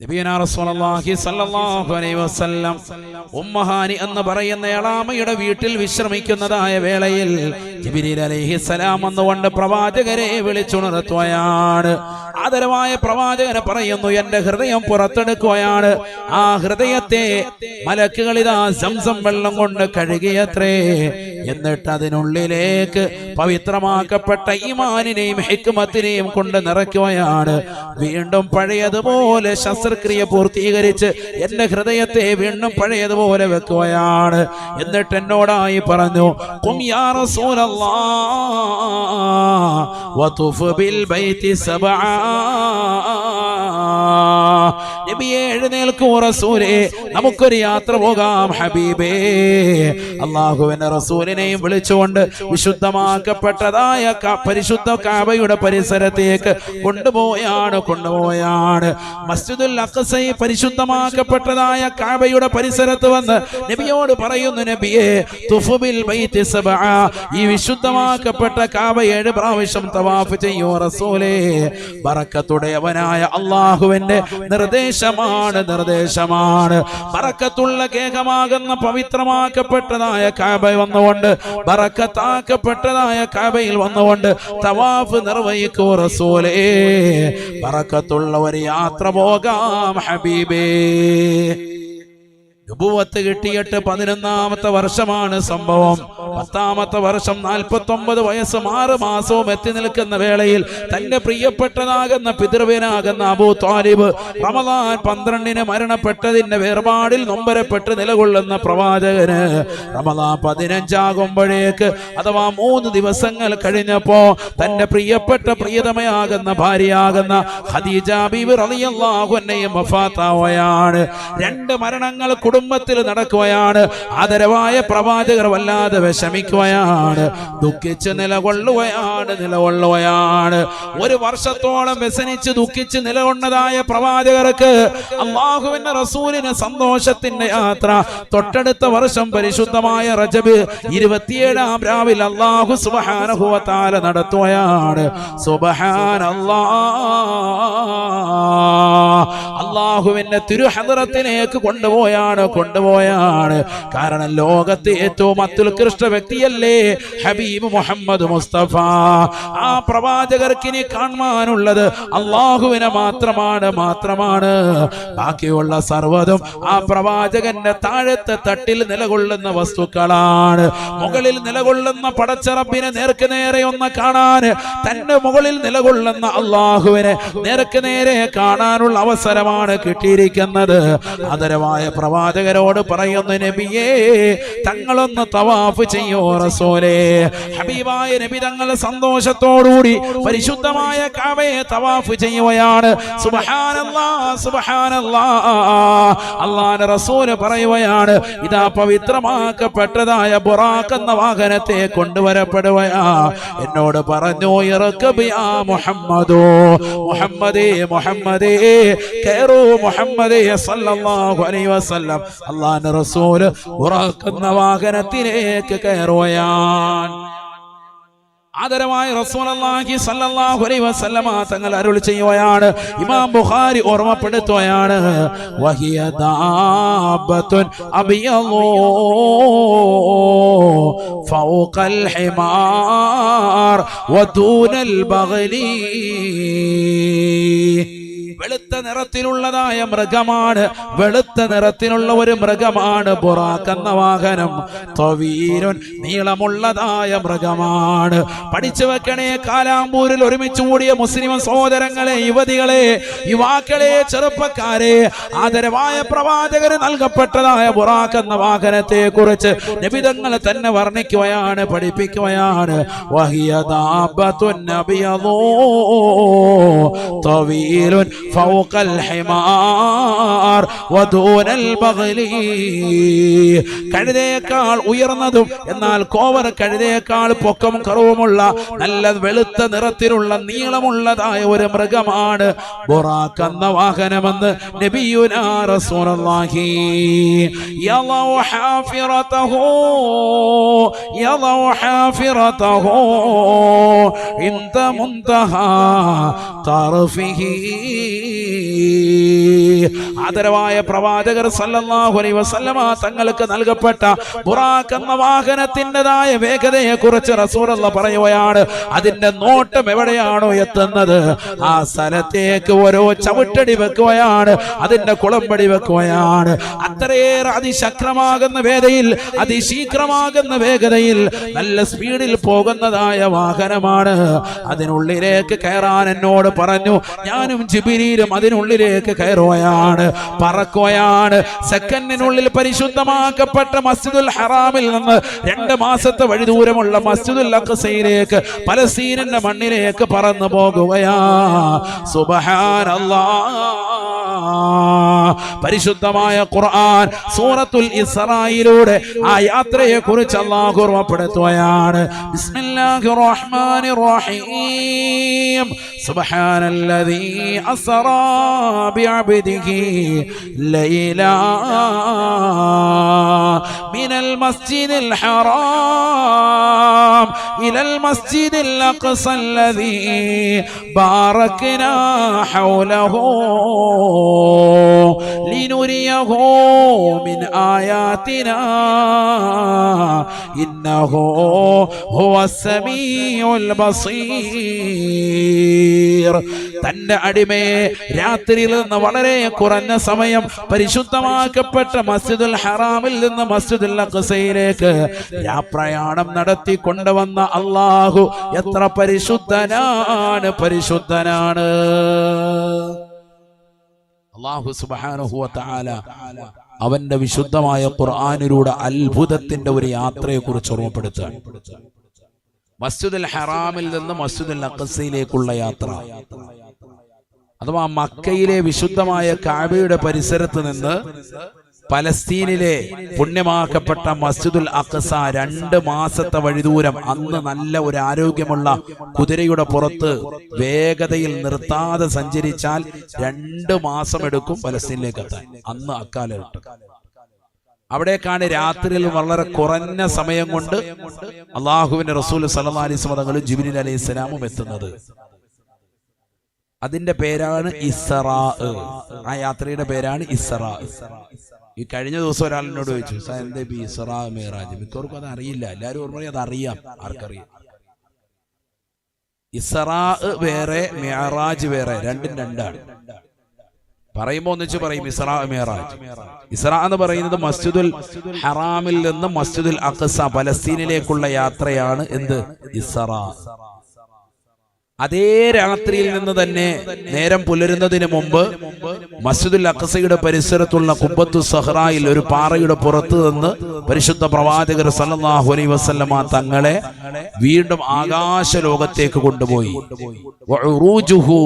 നബിയുനാ റസൂലുള്ളാഹി സ്വല്ലല്ലാഹു അലൈഹി വസല്ലം ഉമ്മഹാനി എന്ന് പറയുന്ന എളാമയുടെ വീട്ടിൽ വിശ്രമിക്കുന്നതായ വേളയിൽ ജിബ്രീൽ അലൈഹിസ്സലാം വന്നുകൊണ്ട് പ്രവാചകരെ വിളിച്ചുണർത്തുകയാണ്. ആദരവായ പ്രവാചകനെ പറയുന്നു, എന്റെ ഹൃദയം പുറത്തെടുക്കുകയാണ്. ആ ഹൃദയത്തെ മലക്കുകൾ ഇതാ സംസം വെള്ളം കൊണ്ട് കഴുകിയത്രേ. എന്നിട്ട് അതിനുള്ളിലേക്ക് പവിത്രമാക്കപ്പെട്ട ഈമാനിനെയും ഹിക്മത്തിനെയും കൊണ്ട് നിറയ്ക്കുകയാണ്. വീണ്ടും പഴയതുപോലെ ശസ്ത്രക്രിയ പൂർത്തീകരിച്ച് എന്റെ ഹൃദയത്തെ വീണ്ടും പഴയതുപോലെ വെക്കുകയാണ്. എന്നിട്ട് എന്നോടായി പറഞ്ഞു, ഖും യാ റസൂലല്ലാഹ് വതുഫ് ബിൽ ബൈതി സബആ. നബിയേ, എഴുന്നേൽക്കൂ റസൂലേ, നമുക്കൊരു യാത്ര പോകാം ഹബീബേ. അല്ലാഹുവിന്റെ റസൂലിനെയും വിളിച്ചുകൊണ്ട് വിശുദ്ധമാക്കപ്പെട്ടതായ പരിശുദ്ധ കഅബയുടെ പരിസരത്തേക്ക് കൊണ്ടുപോയാണ്. മസ്ജിദുൽ അഖ്സ പരിശുദ്ധമാക്കപ്പെട്ടതായ കഅബയുടെ പരിസരത്ത് വന്ന് നബിയോട് പറയുന്നു, നബിയേ, തുഫ് ബിൽ ബൈതി സബഅ, ഈ വിശുദ്ധമാക്കപ്പെട്ട കഅബ 7 പ്രാവശ്യം തവാഫ് ചെയ്യൂ റസൂലേ. ബറക്കത്തുടയവനായ അല്ലാഹുവിന്റെ നിർദ്ദേശമാണ്. ബറക്കത്തുള്ള കേകമാകുന്ന പവിത്രമാക്കപ്പെട്ടതായ കഅബ വന്നുകൊണ്ട്, ബറക്കത്താക്കപ്പെട്ടതായ കഅബയിൽ വന്നുകൊണ്ട് തവാഫ് നിർവഹിക്കൂ റസൂലേ. ബറക്കത്തുള്ള ഒരു യാത്ര പോകാം ഹബീബേ. നുബുവത്ത് കിട്ടിയിട്ട് 11ാമത്തെ വർഷമാണ് സംഭവം. 10ാമത്തെ വർഷം 49 വയസ്സും 6 മാസവും എത്തി നിൽക്കുന്ന വേളയിൽ തന്റെ പ്രിയപ്പെട്ടതാകുന്ന പിതൃവ്യനാകുന്ന അബൂ ത്വാലിബ് റമദാൻ 12 മരണപ്പെട്ടതിന്റെ വേർപാടിൽ നൊമ്പരപ്പെട്ട് നിലകൊള്ളുന്ന പ്രവാചകന് റമദാൻ 15 ആകുമ്പോഴേക്ക്, അഥവാ 3 ദിവസങ്ങൾ കഴിഞ്ഞപ്പോ തന്റെ പ്രിയപ്പെട്ട പ്രിയതമയാകുന്ന ഭാര്യയാകുന്ന ഖദീജ ബീവി റളിയല്ലാഹു അൻഹയും വഫാത്താവുകയാണ്. 2 മരണങ്ങൾ കുടുംബത്തിൽ നടക്കുകയാണ്. ആദരവായ പ്രവാചകർ വല്ലാതെ വിഷമിക്കുകയാണ്, ദുഃഖിച്ച് നിലകൊള്ളുകയാണ്. 1 വർഷത്തോളം വ്യസനിച്ച് ദുഃഖിച്ച് നിലകൊണ്ടതായ പ്രവാചകർക്ക് അല്ലാഹുവിന്റെ റസൂലിന് സന്തോഷത്തിന്റെ യാത്ര തൊട്ടടുത്ത വർഷം പരിശുദ്ധമായ റജബ് 27-ാം രാവിൽ അല്ലാഹു സുബ്ഹാനഹു വ തആല നടത്തുകയാണ്. സുബ്ഹാനല്ലാഹ്, അല്ലാഹുവിന്റെ തിരുഹദ്റത്തിലേക്ക് കൊണ്ടുപോയാണ്. കാരണം ലോകത്തെ ഏറ്റവും അത്യുത്കൃഷ്ട വ്യക്തിയല്ലേ ഹബീബ് മുഹമ്മദ് മുസ്തഫ. ആ പ്രവാചകർക്ക് ഇനി കാണാനുള്ളത് അല്ലാഹുവിനെ മാത്രമാണ്. ബാക്കിയുള്ള സർവ്വതും ആ പ്രവാചകന്റെ താഴത്തെ തട്ടിൽ നിലകൊള്ളുന്ന വസ്തുക്കളാണ്. മുകളിൽ നിലകൊള്ളുന്ന പടച്ചറബിനെ നേർക്ക് നേരെ ഒന്ന് കാണാൻ, തന്റെ മുകളിൽ നിലകൊള്ളുന്ന അല്ലാഹുവിനെ നേർക്ക് നേരെ കാണാനുള്ള അവസരമാണ് കിട്ടിയിരിക്കുന്നത്. ആദരവായ പ്രവാചകരോട് പറയുന്നു, നബിയേ, തങ്ങളൊന്ന് തവാഫ് ചെയ്യോ റസൂലേ. ഹബീബായ നബി തങ്ങൾ സന്തോഷത്തോടുകൂടി പരിശുദ്ധമായ കഅബയെ തവാഫ് ചെയ്യുകയാണ്. സുബ്ഹാനല്ലാഹ്, സുബ്ഹാനല്ലാഹ്. അല്ലാഹുവിന്റെ റസൂല് പറയുകയാണ്, ഇതാ പവിത്രമാക്കപ്പെട്ടതായ ബുറാഖ് എന്ന വാഹനത്തെ കൊണ്ടുവരപ്പെടുകയാ. എന്നോട് പറഞ്ഞു, ഇർകബ് യാ മുഹമ്മദോ, മുഹമ്മദേ കയറൂ മുഹമ്മദേ സല്ലല്ലാഹു അലൈഹി വസല്ലം. അല്ലാഹുവിന്റെ റസൂല് ബുറാഖ് എന്ന വാഹനത്തിലേക്ക് കയറുകയാണ്. ആദരവായ റസൂലുള്ളാഹി സ്വല്ലല്ലാഹു അലൈഹി വസല്ലമ തങ്ങൾ അരുളി ചെയ്യുകയാണ്. ഇമാം ബുഖാരി ഓർമ്മപ്പെടുത്തുകയാണ്, വഹിയ ദാബത്തുൻ അബിയളു ഫൗഖൽ ഹിമാർ വദൂനൽ ബഗ്ലി. വെളുത്ത നിറത്തിലുള്ളതായ മൃഗമാണ്, വെളുത്ത നിറത്തിലുള്ള ഒരു മൃഗമാണ് ബുറാഖ് എന്ന വാഹനം. തവീലുൻ, നീളമുള്ളതായ മൃഗമാണ്. പഠിച്ചു വെക്കണേ, കാലാമ്പൂരിൽ ഒരുമിച്ച് കൂടിയ മുസ്ലിം സഹോദരങ്ങളെ, യുവതികളെ, യുവാക്കളെ, ചെറുപ്പക്കാരെ, ആദരവായ പ്രവാചകന് നൽകപ്പെട്ടതായ ബുറാഖ് എന്ന വാഹനത്തെ കുറിച്ച് നബിതങ്ങൾ തന്നെ വർണ്ണിക്കുകയാണ്, പഠിപ്പിക്കുകയാണ്. വഹിയ ദാബത്തുൻ നബിയദൂ തവീലുൻ ഫൗഖൽ ഹിമാർ വദൂനൽ ബഗ്ലി. കഴുതയേക്കാൾ ഉയർന്നതും എന്നാൽ കോവർ കഴുതയേക്കാൾ പൊക്കവും കറുവുമുള്ള നല്ല വെളുത്ത നിറത്തിലുള്ള നീളമുള്ളതായ ഒരു മൃഗമാണ് ബുറാഖ് എന്ന വാഹനമെന്ന് നബിയുനാ റസൂലുള്ളാഹി യളൗ ഹാഫിറതഹു ഇന്ത മുൻതഹാ തർഫിഹി. ആദരവായ പ്രവാചകർ സല്ലല്ലാഹു അലൈഹി വസല്ലമ തങ്ങൾക്ക് നൽകപ്പെട്ട ബുറാഖ് എന്ന വാഹനത്തിൻ്റെതായ വേഗതയെ കുറിച്ച് റസൂലുള്ളാഹി പറയുകയാണ്. അതിന്റെ നോട്ടം എവിടെയാണോ എത്തുന്നത് ആ സ്ഥലത്തേക്ക് ഓരോ ചവിട്ടടി വെക്കുകയാണ്, അതിന്റെ കുളമ്പടി വെക്കുകയാണ്. അത്രയേറെ അതിശക്തമാകുന്ന വേഗതയിൽ, അതിശീഘ്രമാകുന്ന വേഗതയിൽ, നല്ല സ്പീഡിൽ പോകുന്നതായ വാഹനമാണ്. അതിനുള്ളിലേക്ക് കയറാൻ എന്നോട് പറഞ്ഞു. ഞാനും ജിബ്രീലും അതിനുള്ളിലേക്ക് കയറുകയാണ്, പറക്കുകയാണ്. സെക്കൻഡിനുള്ളിൽ പരിശുദ്ധമാക്കപ്പെട്ട മസ്ജിദുൽ ഹറാമിൽ നിന്ന് 2 മാസത്തെ വഴി ദൂരമുള്ള മസ്ജിദുൽ അഖ്സയിലേക്ക്, പലസ്തീനിന്റെ മണ്ണിലേക്ക് പറന്നു പോകുകയാ. സുബ്ഹാനല്ലാഹ്. പരിശുദ്ധമായ ഖുർആൻ സൂറത്തുൽ ഇസ്രായിലൂടെ ആ യാത്രയെ കുറിച്ച് അല്ലാഹു ഓർമ്മപ്പെടുത്തുകയാണ്. ബിസ്മില്ലാഹിർ റഹ്മാനിർ റഹീം. സുബ്ഹാനല്ലദീ അസ്റാ ബിഅബ്ദിഹി ലൈലാ മിനൽ മസ്ജിദിൽ ഹറാം ഇലൽ മസ്ജിദിൽ അഖ്സല്ലദീ ബാറക്നാ ഹൗലഹു ലിനുരിയഹു മിൻ ആയാതിനാ ഇന്നഹു ഹുവസ് സമീഉൽ ബസീർ. തന്റെ അടിമയെ രാത്രിയിൽ നിന്ന് വളരെ കുറഞ്ഞ സമയം പരിശുദ്ധമാക്കപ്പെട്ട മസ്ജിദുൽ ഹറാമിൽ നിന്ന് മസ്ജിദുൽ അഖ്സയിലേക്ക് യാത്രയാണം നടത്തി കൊണ്ടുവന്ന അല്ലാഹു എത്ര പരിശുദ്ധനാണ്, പരിശുദ്ധനാണ്. അല്ലാഹു സുബ്ഹാനഹു വ തആല അവന്റെ വിശുദ്ധമായ ഖുർആനിലൂടെ അത്ഭുതത്തിന്റെ ഒരു യാത്രയെ കുറിച്ച് ഓർമ്മപ്പെടുത്തുകയാണ്. മസ്ജിദുൽ ഹറാമിൽ നിന്ന് മസ്ജിദുൽ അഖ്സയിലേക്കുള്ള യാത്ര, അഥവാ മക്കയിലെ വിശുദ്ധമായ കഅബയുടെ പരിസരത്ത് നിന്ന് പലസ്തീനിലെ പുണ്യമാക്കപ്പെട്ട മസ്ജിദുൽ അഖ്സ 2 മാസത്തെ വഴിദൂരം. അന്ന് നല്ല ഒരു ആരോഗ്യമുള്ള കുതിരയുടെ പുറത്ത് വേഗതയിൽ നിർത്താതെ സഞ്ചരിച്ചാൽ 2 മാസം എടുക്കും പലസ്തീനിലേക്ക് എത്താൻ. അന്ന് അക്കാലഘട്ടം. അവിടേക്കാണ് രാത്രിയിൽ വളരെ കുറഞ്ഞ സമയം കൊണ്ട് അള്ളാഹുവിന്റെ റസൂൽ സല്ലല്ലാഹു അലൈഹി വസല്ലം തങ്ങളും ജിബ്രീൽ അലൈഹിസ്സലാമും എത്തുന്നത്. അതിന്റെ പേരാണ് ഇസ്റാ. ആ യാത്രയുടെ പേരാണ് ഇസ്റാ. ഈ കഴിഞ്ഞ ദിവസം ഒരാൾ എന്നോട് ചോദിച്ചു, എന്താ ഇസ്റാ മിഅ്റാജ്? മിക്കവർക്കും അത് അറിയില്ല. എല്ലാവരും ഓർമ്മ അത് അറിയാം. ആർക്കറിയാം? ഇസ്റാ വേറെ, മിഅ്റാജ് വേറെ, രണ്ടും രണ്ടാണ്. പറയുമ്പോ ഒന്നിച്ച് പറയും ഇസ്റാ മിഅ്റാജ്. ഇസ്റാ എന്ന് പറയുന്നത് മസ്ജിദുൽ ഹറാമിൽ നിന്ന് മസ്ജിദുൽ അഖ്സ പലസ്തീനിലേക്കുള്ള യാത്രയാണ്. എന്ത്? ഇസ്റാ. അതേ രാത്രിയിൽ നിന്ന് തന്നെ നേരം പുലരുന്നതിന് മുമ്പ് മസ്ജിദുൽ അഖ്സയുടെ പരിസരത്തുള്ള ഖുബ്ബത്തു സഹ്റായിൽ ഒരു പാറയുടെ പുറത്ത് നിന്ന് പരിശുദ്ധ പ്രവാചകർ സല്ലല്ലാഹു അലൈഹി വസല്ലമ തങ്ങളെ വീണ്ടും ആകാശ ലോകത്തേക്ക് കൊണ്ടുപോയി. വഉറൂജുഹു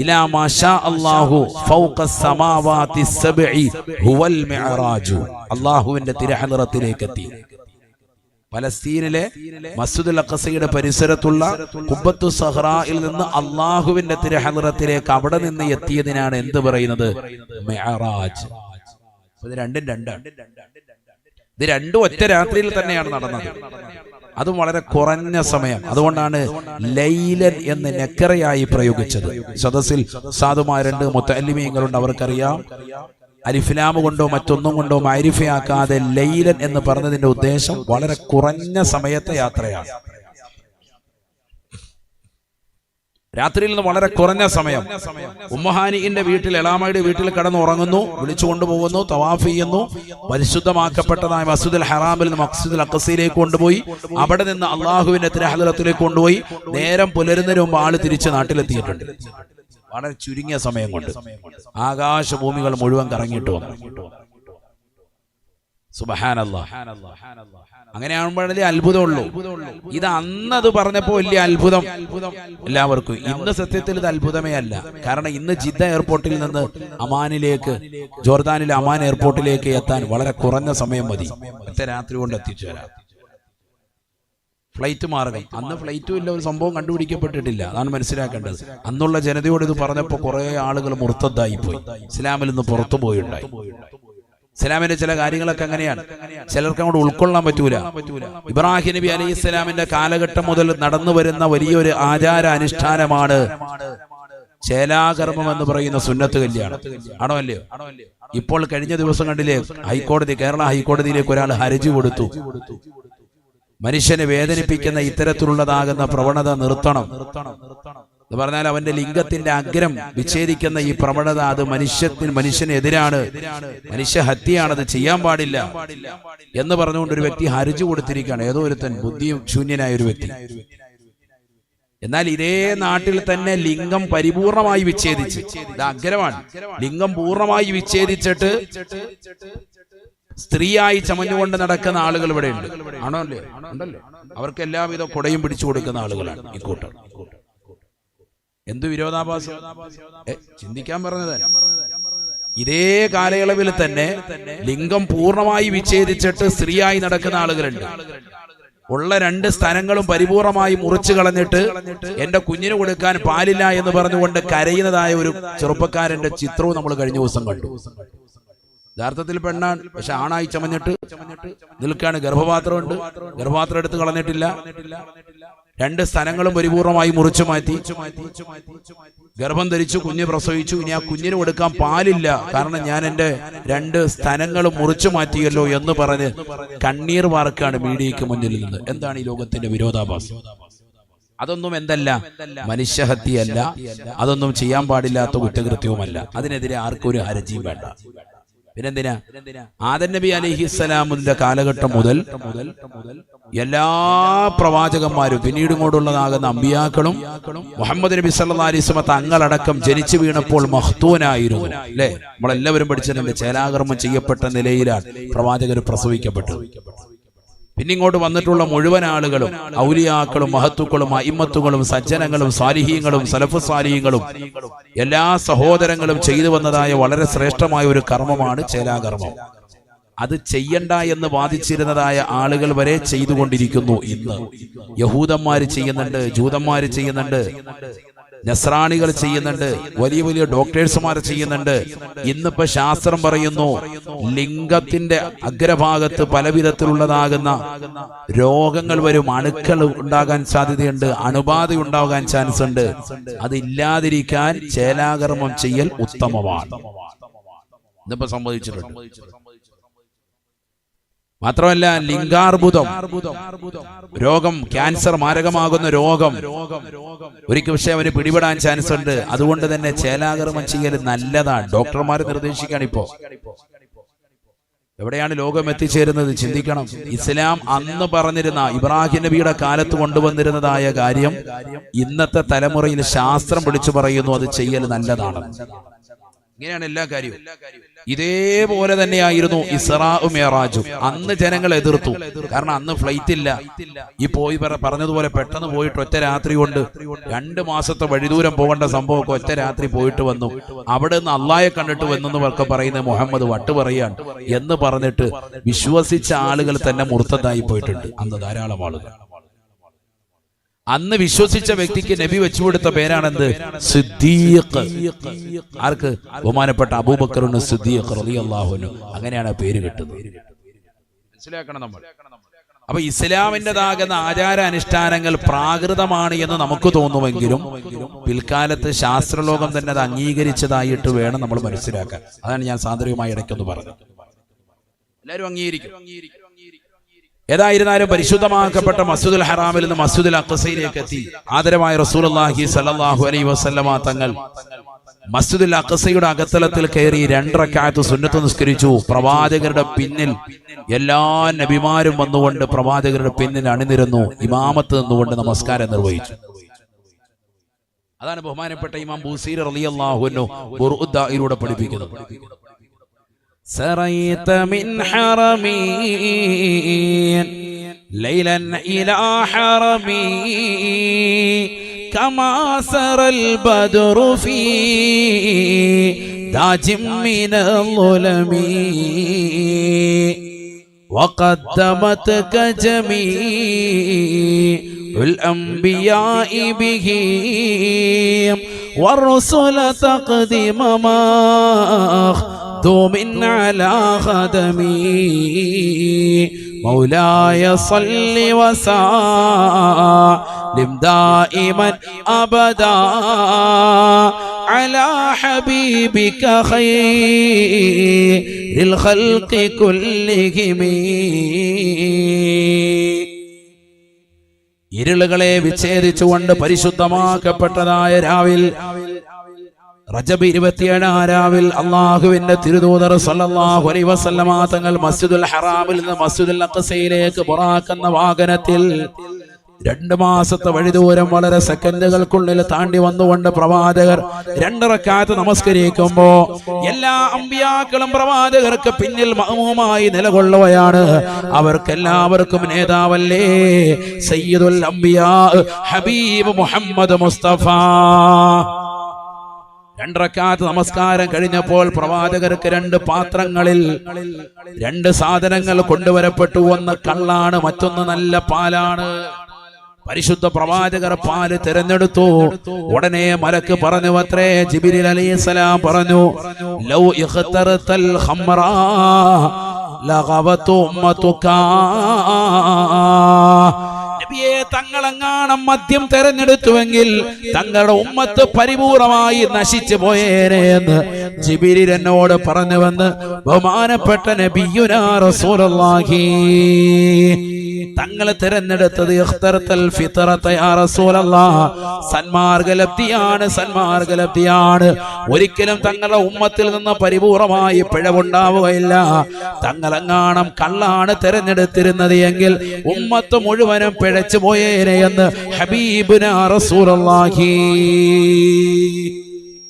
ഇലാ മാ ശാ അല്ലാഹു ഫൗഖസ് സമാവാതി സബ്ഇ ഹുവൽ മിഅ്റാജ്. അല്ലാഹുവിന്റെ തിരുഹളറത്തിലേക്ക് എത്തി. പലസ്തീനിലെ മസ്ജിദുൽ അഖ്സയുടെ പരിസരത്തുള്ള ഖുബ്ബത്തു സഹ്റായിൽ നിന്ന് അള്ളാഹുവിന്റെ തിരുഹളറത്തിലേക്ക് അവിടെ നിന്ന് എത്തിയതിനാണ് എന്ത് പറയുന്നത്? മിഅ്റാജ്. ഇത് രണ്ടും രണ്ടാണ്. ഇത് രണ്ടും ഒറ്റ രാത്രിയിൽ തന്നെയാണ് നടന്നത്, അതും വളരെ കുറഞ്ഞ സമയം. അതുകൊണ്ടാണ് ലൈലൻ എന്ന് നെക്കറയായി പ്രയോഗിച്ചത്. സദസ്സിൽ സാധുമാരുണ്ട്, മുത്തഅല്ലിമീങ്ങളുണ്ട്, അവർക്കറിയാം. അലിഫ്ലാമ് കൊണ്ടോ മറ്റൊന്നും കൊണ്ടോ മഅരിഫയാക്കാതെ ലൈലൻ എന്ന് പറഞ്ഞതിന്റെ ഉദ്ദേശം വളരെ കുറഞ്ഞ സമയത്തെ യാത്രയാണ്. രാത്രിയിൽ നിന്ന് വളരെ കുറഞ്ഞ സമയം. ഉമ്മഹാനിന്റെ വീട്ടിൽ, എളാമയുടെ വീട്ടിൽ കിടന്ന് ഉറങ്ങുന്നു, വിളിച്ചു കൊണ്ടുപോകുന്നു, തവാഫ് ചെയ്യുന്നു. പരിശുദ്ധമാക്കപ്പെട്ടതായ മസ്ജിദുൽ ഹറാമിൽ നിന്ന് മസ്ജിദുൽ അഖ്സയിലേക്ക് കൊണ്ടുപോയി. അവിടെ നിന്ന് അള്ളാഹുവിന്റെ തിരുഹളറത്തിലേക്ക് കൊണ്ടുപോയി. നേരം പുലരുന്നതിന് മുമ്പ് ആള് തിരിച്ച് നാട്ടിലെത്തിയിട്ടുണ്ട്. വളരെ ചുരുങ്ങിയ സമയം കൊണ്ട് ആകാശഭൂമികൾ മുഴുവൻ കറങ്ങിയിട്ട് വന്നു. സുബ്ഹാനല്ലാഹ്. അങ്ങനെയാകുമ്പോഴേ അത്ഭുതമുള്ളൂ. ഇത് അന്നത് പറഞ്ഞപ്പോ വലിയ അത്ഭുതം എല്ലാവർക്കും. ഇന്ന് സത്യത്തിൽ ഇത് അത്ഭുതമേ അല്ല. കാരണം ഇന്ന് ജിദ്ദ എയർപോർട്ടിൽ നിന്ന് അമാനിലേക്ക്, ജോർദാനിലെ അമാൻ എയർപോർട്ടിലേക്ക് എത്താൻ വളരെ കുറഞ്ഞ സമയം മതി. ഒറ്റ രാത്രി കൊണ്ട് എത്തിച്ചു തരാം. ഫ്ലൈറ്റ് മാർഗം. അന്ന് ഫ്ലൈറ്റും ഇല്ല, ഒരു സംഭവം കണ്ടുപിടിക്കപ്പെട്ടിട്ടില്ല. അതാണ് മനസ്സിലാക്കേണ്ടത്. അന്നുള്ള ജനതയോട് ഇത് പറഞ്ഞപ്പോൾ കുറെ ആളുകൾ മുർത്തദ്ദായി പോയി, ഇസ്ലാമിൽ നിന്ന് പുറത്തു പോയുണ്ടായി. ഇസ്ലാമിന്റെ ചില കാര്യങ്ങളൊക്കെ അങ്ങനെയാണ്, ചിലർക്ക് അങ്ങോട്ട് ഉൾക്കൊള്ളാൻ പറ്റൂല. ഇബ്രാഹിം നബി അലൈഹി ഇസ്ലാമിന്റെ കാലഘട്ടം മുതൽ നടന്നു വരുന്ന വലിയൊരു ആചാര അനുഷ്ഠാനമാണ് ചേലാകർമ്മം എന്ന് പറയുന്ന സുന്നത്ത് കല്യാണം ആണോ അല്ലയോ? ഇപ്പോൾ കഴിഞ്ഞ ദിവസം കണ്ടില്ലേ, കേരള ഹൈക്കോടതിയിലേക്ക് ഒരാൾ ഹർജി കൊടുത്തു. മനുഷ്യനെ വേദനിപ്പിക്കുന്ന ഇത്തരത്തിലുള്ളതാകുന്ന പ്രവണത നിർത്തണം എന്ന് പറഞ്ഞാൽ അവന്റെ ലിംഗത്തിന്റെ അഗ്രം വിച്ഛേദിക്കുന്ന ഈ പ്രവണത അത് മനുഷ്യനെതിരാണ്, മനുഷ്യഹത്യയാണത്, ചെയ്യാൻ പാടില്ല എന്ന് പറഞ്ഞുകൊണ്ട് ഒരു വ്യക്തി ഹർജി കൊടുത്തിരിക്കുകയാണ്. ഏതോ ഒരുത്തൻ ബുദ്ധിയും ശൂന്യനായ ഒരു വ്യക്തി. എന്നാൽ ഇതേ നാട്ടിൽ തന്നെ ലിംഗം പരിപൂർണമായി വിച്ഛേദിച്ച്, ഇത് അഗ്രമാണ്, ലിംഗം പൂർണ്ണമായി വിച്ഛേദിച്ചിട്ട് സ്ത്രീയായി ചമഞ്ഞുകൊണ്ട് നടക്കുന്ന ആളുകൾ ഇവിടെ ഉണ്ട്. ആണോ അല്ലേ? ഉണ്ടല്ലോ. അവർക്ക് എല്ലാവിധ കൊടയും പിടിച്ചു കൊടുക്കുന്ന ആളുകളാണ് ഈ കൂട്ടർ. എന്തു വിരോധാഭാസം! ചിന്തിക്കാൻ പറഞ്ഞത്. ഇതേ കാലയളവിൽ തന്നെ ലിംഗം പൂർണ്ണമായി വിച്ഛേദിച്ചിട്ട് സ്ത്രീയായി നടക്കുന്ന ആളുകളുണ്ട്. ഉള്ള 2 സ്ഥലങ്ങളും പരിപൂർണമായി മുറിച്ചു കളഞ്ഞിട്ട് എന്റെ കുഞ്ഞിന് കൊടുക്കാൻ പാലില്ല എന്ന് പറഞ്ഞുകൊണ്ട് കരയുന്നതായ ഒരു ചെറുപ്പക്കാരന്റെ ചിത്രവും നമ്മൾ കഴിഞ്ഞ ദിവസം കണ്ടു. യഥാർത്ഥത്തിൽ പെണ്ണാണ്, പക്ഷെ ആണായി ചമഞ്ഞിട്ട് നിൽക്കാണ്. ഗർഭപാത്രമുണ്ട്, ഗർഭപാത്രം എടുത്ത് കളഞ്ഞിട്ടില്ല. 2 സ്ഥലങ്ങളും പരിപൂർണമായി മുറിച്ചു മാറ്റി, ഗർഭം ധരിച്ചു, കുഞ്ഞ് പ്രസവിച്ചു. ഇനി ആ കുഞ്ഞിന് കൊടുക്കാൻ പാലില്ല, കാരണം ഞാൻ എന്റെ 2 സ്ഥലങ്ങളും മുറിച്ചു മാറ്റിയല്ലോ എന്ന് പറഞ്ഞ് കണ്ണീർ വാർക്കാണ് മീഡിയയ്ക്ക് മുന്നിൽ നിന്ന്. എന്താണ് ഈ ലോകത്തിന്റെ വിരോധാഭാസം? അതൊന്നും എന്തല്ല, മനുഷ്യഹത്യയല്ല, അതൊന്നും ചെയ്യാൻ പാടില്ലാത്ത കുറ്റകൃത്യവുമല്ല. അതിനെതിരെ ആർക്കും ഒരു ഹർജിയും വേണ്ട. പിന്നെന്തിനാ? ആദം നബി അലൈഹിസ്സലാമിന്റെ കാലഘട്ടം മുതൽ എല്ലാ പ്രവാചകന്മാരും പിന്നീട് ഇങ്ങോട്ടുള്ളതാകുന്ന അമ്പിയാക്കളും മുഹമ്മദ് നബി സല്ലല്ലാഹു അലൈഹി വസല്ലം തങ്ങളടക്കം ജനിച്ചു വീണപ്പോൾ മഖ്തൂനായിരുന്നു. അല്ലെ? നമ്മളെല്ലാവരും പഠിച്ചിട്ടുണ്ട്. ചേലാകർമ്മം ചെയ്യപ്പെട്ട നിലയിലാണ് പ്രവാചകർ പ്രസവിക്കപ്പെട്ടത്. പിന്നെ ഇങ്ങോട്ട് വന്നിട്ടുള്ള മുഴുവൻ ആളുകളും ഔലിയാക്കളും മഹത്തുക്കളും അയിമ്മത്തുകളും സജ്ജനങ്ങളും സാലിഹീങ്ങളും സലഫ് സാലിഹീങ്ങളും എല്ലാ സഹോദരങ്ങളും ചെയ്തു വന്നതായ വളരെ ശ്രേഷ്ഠമായ ഒരു കർമ്മമാണ് ചേലാകർമ്മം. അത് ചെയ്യണ്ട എന്ന് വാദിച്ചിരുന്നതായ ആളുകൾ വരെ ചെയ്തുകൊണ്ടിരിക്കുന്നു. ഇന്ന് യഹൂദന്മാര് ചെയ്യുന്നുണ്ട്, ജൂതന്മാര് ചെയ്യുന്നുണ്ട്, നസ്രാണികൾ ചെയ്യുന്നുണ്ട്, വലിയ വലിയ ഡോക്ടേഴ്സുമാർ ചെയ്യുന്നുണ്ട്. ഇന്നിപ്പോ ശാസ്ത്രം പറയുന്നു ലിംഗത്തിന്റെ അഗ്രഭാഗത്ത് പലവിധത്തിലുള്ളതാകുന്ന രോഗങ്ങൾ വരും, അണുക്കൾ ഉണ്ടാകാൻ സാധ്യതയുണ്ട്, അണുബാധ ഉണ്ടാകാൻ ചാൻസ് ഉണ്ട്. അതില്ലാതിരിക്കാൻ ചേലാകർമ്മം ചെയ്യൽ ഉത്തമമാണ്. ഇന്നിപ്പോ സംഭവിച്ചിട്ടുണ്ട്. മാത്രമല്ല ലിംഗാർബുദം രോഗം, ക്യാൻസർ മാരകമാകുന്ന രോഗം ഒരിക്കൽ പക്ഷേ അവന് പിടിപെടാൻ ചാൻസ് ഉണ്ട്. അതുകൊണ്ട് തന്നെ ചേലാകർമ്മം ചെയ്യൽ നല്ലതാണ്. ഡോക്ടർമാർ നിർദ്ദേശിക്കുകയാണ്. ഇപ്പോ എവിടെയാണ് ലോകം എത്തിച്ചേരുന്നത് ചിന്തിക്കണം. ഇസ്ലാം അന്ന് പറഞ്ഞിരുന്ന ഇബ്രാഹിം നബിയുടെ കാലത്ത് കൊണ്ടുവന്നിരുന്നതായ കാര്യം ഇന്നത്തെ തലമുറയിൽ ശാസ്ത്രം വിളിച്ചു പറയുന്നു, അത് ചെയ്യൽ നല്ലതാണ്. ഇങ്ങനെയാണ് എല്ലാ കാര്യവും. ഇതേപോലെ തന്നെയായിരുന്നു ഇസ്രാഉം മിഅ്റാജും. അന്ന് ജനങ്ങൾ എതിർത്തു, കാരണം അന്ന് ഫ്ലൈറ്റ് ഇല്ല. ഈ പോയി പറഞ്ഞതുപോലെ പെട്ടെന്ന് പോയിട്ട് ഒറ്റ രാത്രി കൊണ്ട് 2 മാസത്തെ വഴിദൂരം പോകേണ്ട സംഭവമൊക്കെ ഒറ്റ രാത്രി പോയിട്ട് വന്നു. അവിടെ നിന്ന് അള്ളാഹയെ കണ്ടിട്ട് വന്നെന്നൊക്കെ പറയുന്നത് മുഹമ്മദ് വട്ട് പറയാണ് എന്ന് പറഞ്ഞിട്ട് വിശ്വസിച്ച ആളുകൾ തന്നെ മുർത്തദായി പോയിട്ടുണ്ട്. അന്ന് ധാരാളം ആളുകൾ. അന്ന് വിശ്വസിച്ച വ്യക്തിക്ക് നബി വെച്ചുകൊടുത്ത പേരാണെന്ത്? സിദ്ദീഖ്. ആർക്ക്? ബഹുമാനപ്പെട്ട അബൂബക്കറിന് സിദ്ദീഖ് റളിയല്ലാഹു അൻഹു. അങ്ങനെയാണ് പേര് കിട്ടുന്നത്. മനസ്സിലാക്കണം നമ്മൾ. അപ്പൊ ഇസ്ലാമിൻ്റെതാകുന്ന ആചാര അനുഷ്ഠാനങ്ങൾ പ്രാകൃതമാണ് എന്ന് നമുക്ക് തോന്നുമെങ്കിലും പിൽക്കാലത്ത് ശാസ്ത്രലോകം തന്നെ അത് അംഗീകരിച്ചതായിട്ട് വേണം നമ്മൾ മനസ്സിലാക്കാൻ. അതാണ് ഞാൻ സാന്ദർഭികമായി ഇടയ്ക്കൊന്ന് പറഞ്ഞത്. എല്ലാവരും അംഗീകരിക്കും. ഏതായിരുന്നാലും പരിശുദ്ധമാക്കപ്പെട്ട മസ്ജിദുൽ ഹറാമിൽ നിന്ന് മസ്ജിദുൽ അഖ്സയിലേക്ക് എത്തി ആദരവായ റസൂലുള്ളാഹി സ്വല്ലല്ലാഹു അലൈഹി വസല്ലമ തങ്ങൾ മസ്ജിദുൽ അഖ്സയുടെ അകത്തളത്തിൽ കയറി 2 റക്അത്ത് സുന്നത്ത് നിസ്കരിച്ചു. പ്രവാചകരുടെ പിന്നിൽ എല്ലാ നബിമാരും വന്നുകൊണ്ട് പ്രവാചകരുടെ പിന്നിൽ അണിനിരന്നു, ഇമാമത്ത് നിന്നുകൊണ്ട് നമസ്കാരം നിർവഹിച്ചു. അതാണ് ബഹുമാനപ്പെട്ട ഇമാം ബൂസീരി റളിയല്ലാഹു അൻഹു ഖുർആനിലൂടെ പഠിപ്പിക്കുന്നത്. سريت من حرمي ليلا إلى حرمي كما سرى البدر في داج من الظلم وقدمتك جميع الأنبياء به والرسل تقدم ما من على خدمي مولاي صل وسلم دائما أبدا على حبيبك خير الخلق كلهم. ഇരുളുകളെ വിച്ഛേദിച്ചുകൊണ്ട് പരിശുദ്ധമാക്കപ്പെട്ടതായ രാവിൽ റജബ് 27 രാവിൽ അള്ളാഹുവിന്റെ തിരുദൂതർ സല്ലല്ലാഹു അലൈഹി വസല്ലമ തങ്ങൾ മസ്ജിദുൽ ഹറാമിൽ നിന്ന് മസ്ജിദുൽ അഖ്സയിലേക്ക് ബുറാഖെന്ന വാഹനത്തിൽ 2 മാസത്തെ വഴിദൂരം വളരെ സെക്കൻഡുകൾക്കുള്ളിൽ താണ്ടി വന്നുകൊണ്ട് പ്രവാചകർ 2 റക്അത്ത് നമസ്കരിക്കുമ്പോ എല്ലാ അമ്പിയാക്കളും പ്രവാചകർക്ക് പിന്നിൽ മഅ്മൂമായി നിലകൊള്ളുകയാണ്. അവർക്കെല്ലാവർക്കും നേതാവല്ലേ സയ്യിദുൽ അംബിയാ ഹബീബ് മുഹമ്മദ് മുസ്തഫ. 2 റക്അത്ത് നമസ്കാരം കഴിഞ്ഞപ്പോൾ പ്രവാചകർക്ക് 2 പാത്രങ്ങളിൽ 2 സാധനങ്ങൾ കൊണ്ടുവരപ്പെട്ടു. ഒന്ന് കള്ളാണ്, മറ്റൊന്ന് നല്ല പാലാണ്. പരിശുദ്ധ പ്രവാചകർ പാല് തിരഞ്ഞെടുത്തു. ഉടനെ മലക്ക് പറഞ്ഞു അത്രേ, ജിബ്രീൽ അലൈഹിസ്സലാം പറഞ്ഞു, ലൗ ഇഖ്തറതൽ ഖംറാ ലഗവതു ഉമ്മതുക. നബിയെ, തങ്ങളെങ്ങാണം മദ്യം തെരഞ്ഞെടുത്തുവെങ്കിൽ തങ്ങളുടെ ഉമ്മത്ത് പരിപൂർണമായി നശിച്ചു പോയേനെ എന്ന് ജിബ്രീൽ എന്നോട് പറഞ്ഞുവെന്ന് ബഹുമാനപ്പെട്ട നബിയുനാ റസൂലുള്ളാഹി. തങ്ങളെ തിരഞ്ഞെടുത്തത് ഇഖ്തറതൽ ഫിത്രത യാ റസൂലല്ലാഹ്, സന്മാർഗലബ്ധിയാണ്. ഒരിക്കലും തങ്ങളുടെ ഉമ്മത്തിൽ നിന്ന് പരിപൂർണമായി പിഴവുണ്ടാവുകയില്ല. തങ്ങളെങ്ങാണം കള്ളാണ് തിരഞ്ഞെടുത്തിരുന്നത് എങ്കിൽ ഉമ്മത്ത് മുഴുവനും പിഴച്ചു പോയേനെ എന്ന് ഹബീബുനാ റസൂലുള്ളാഹി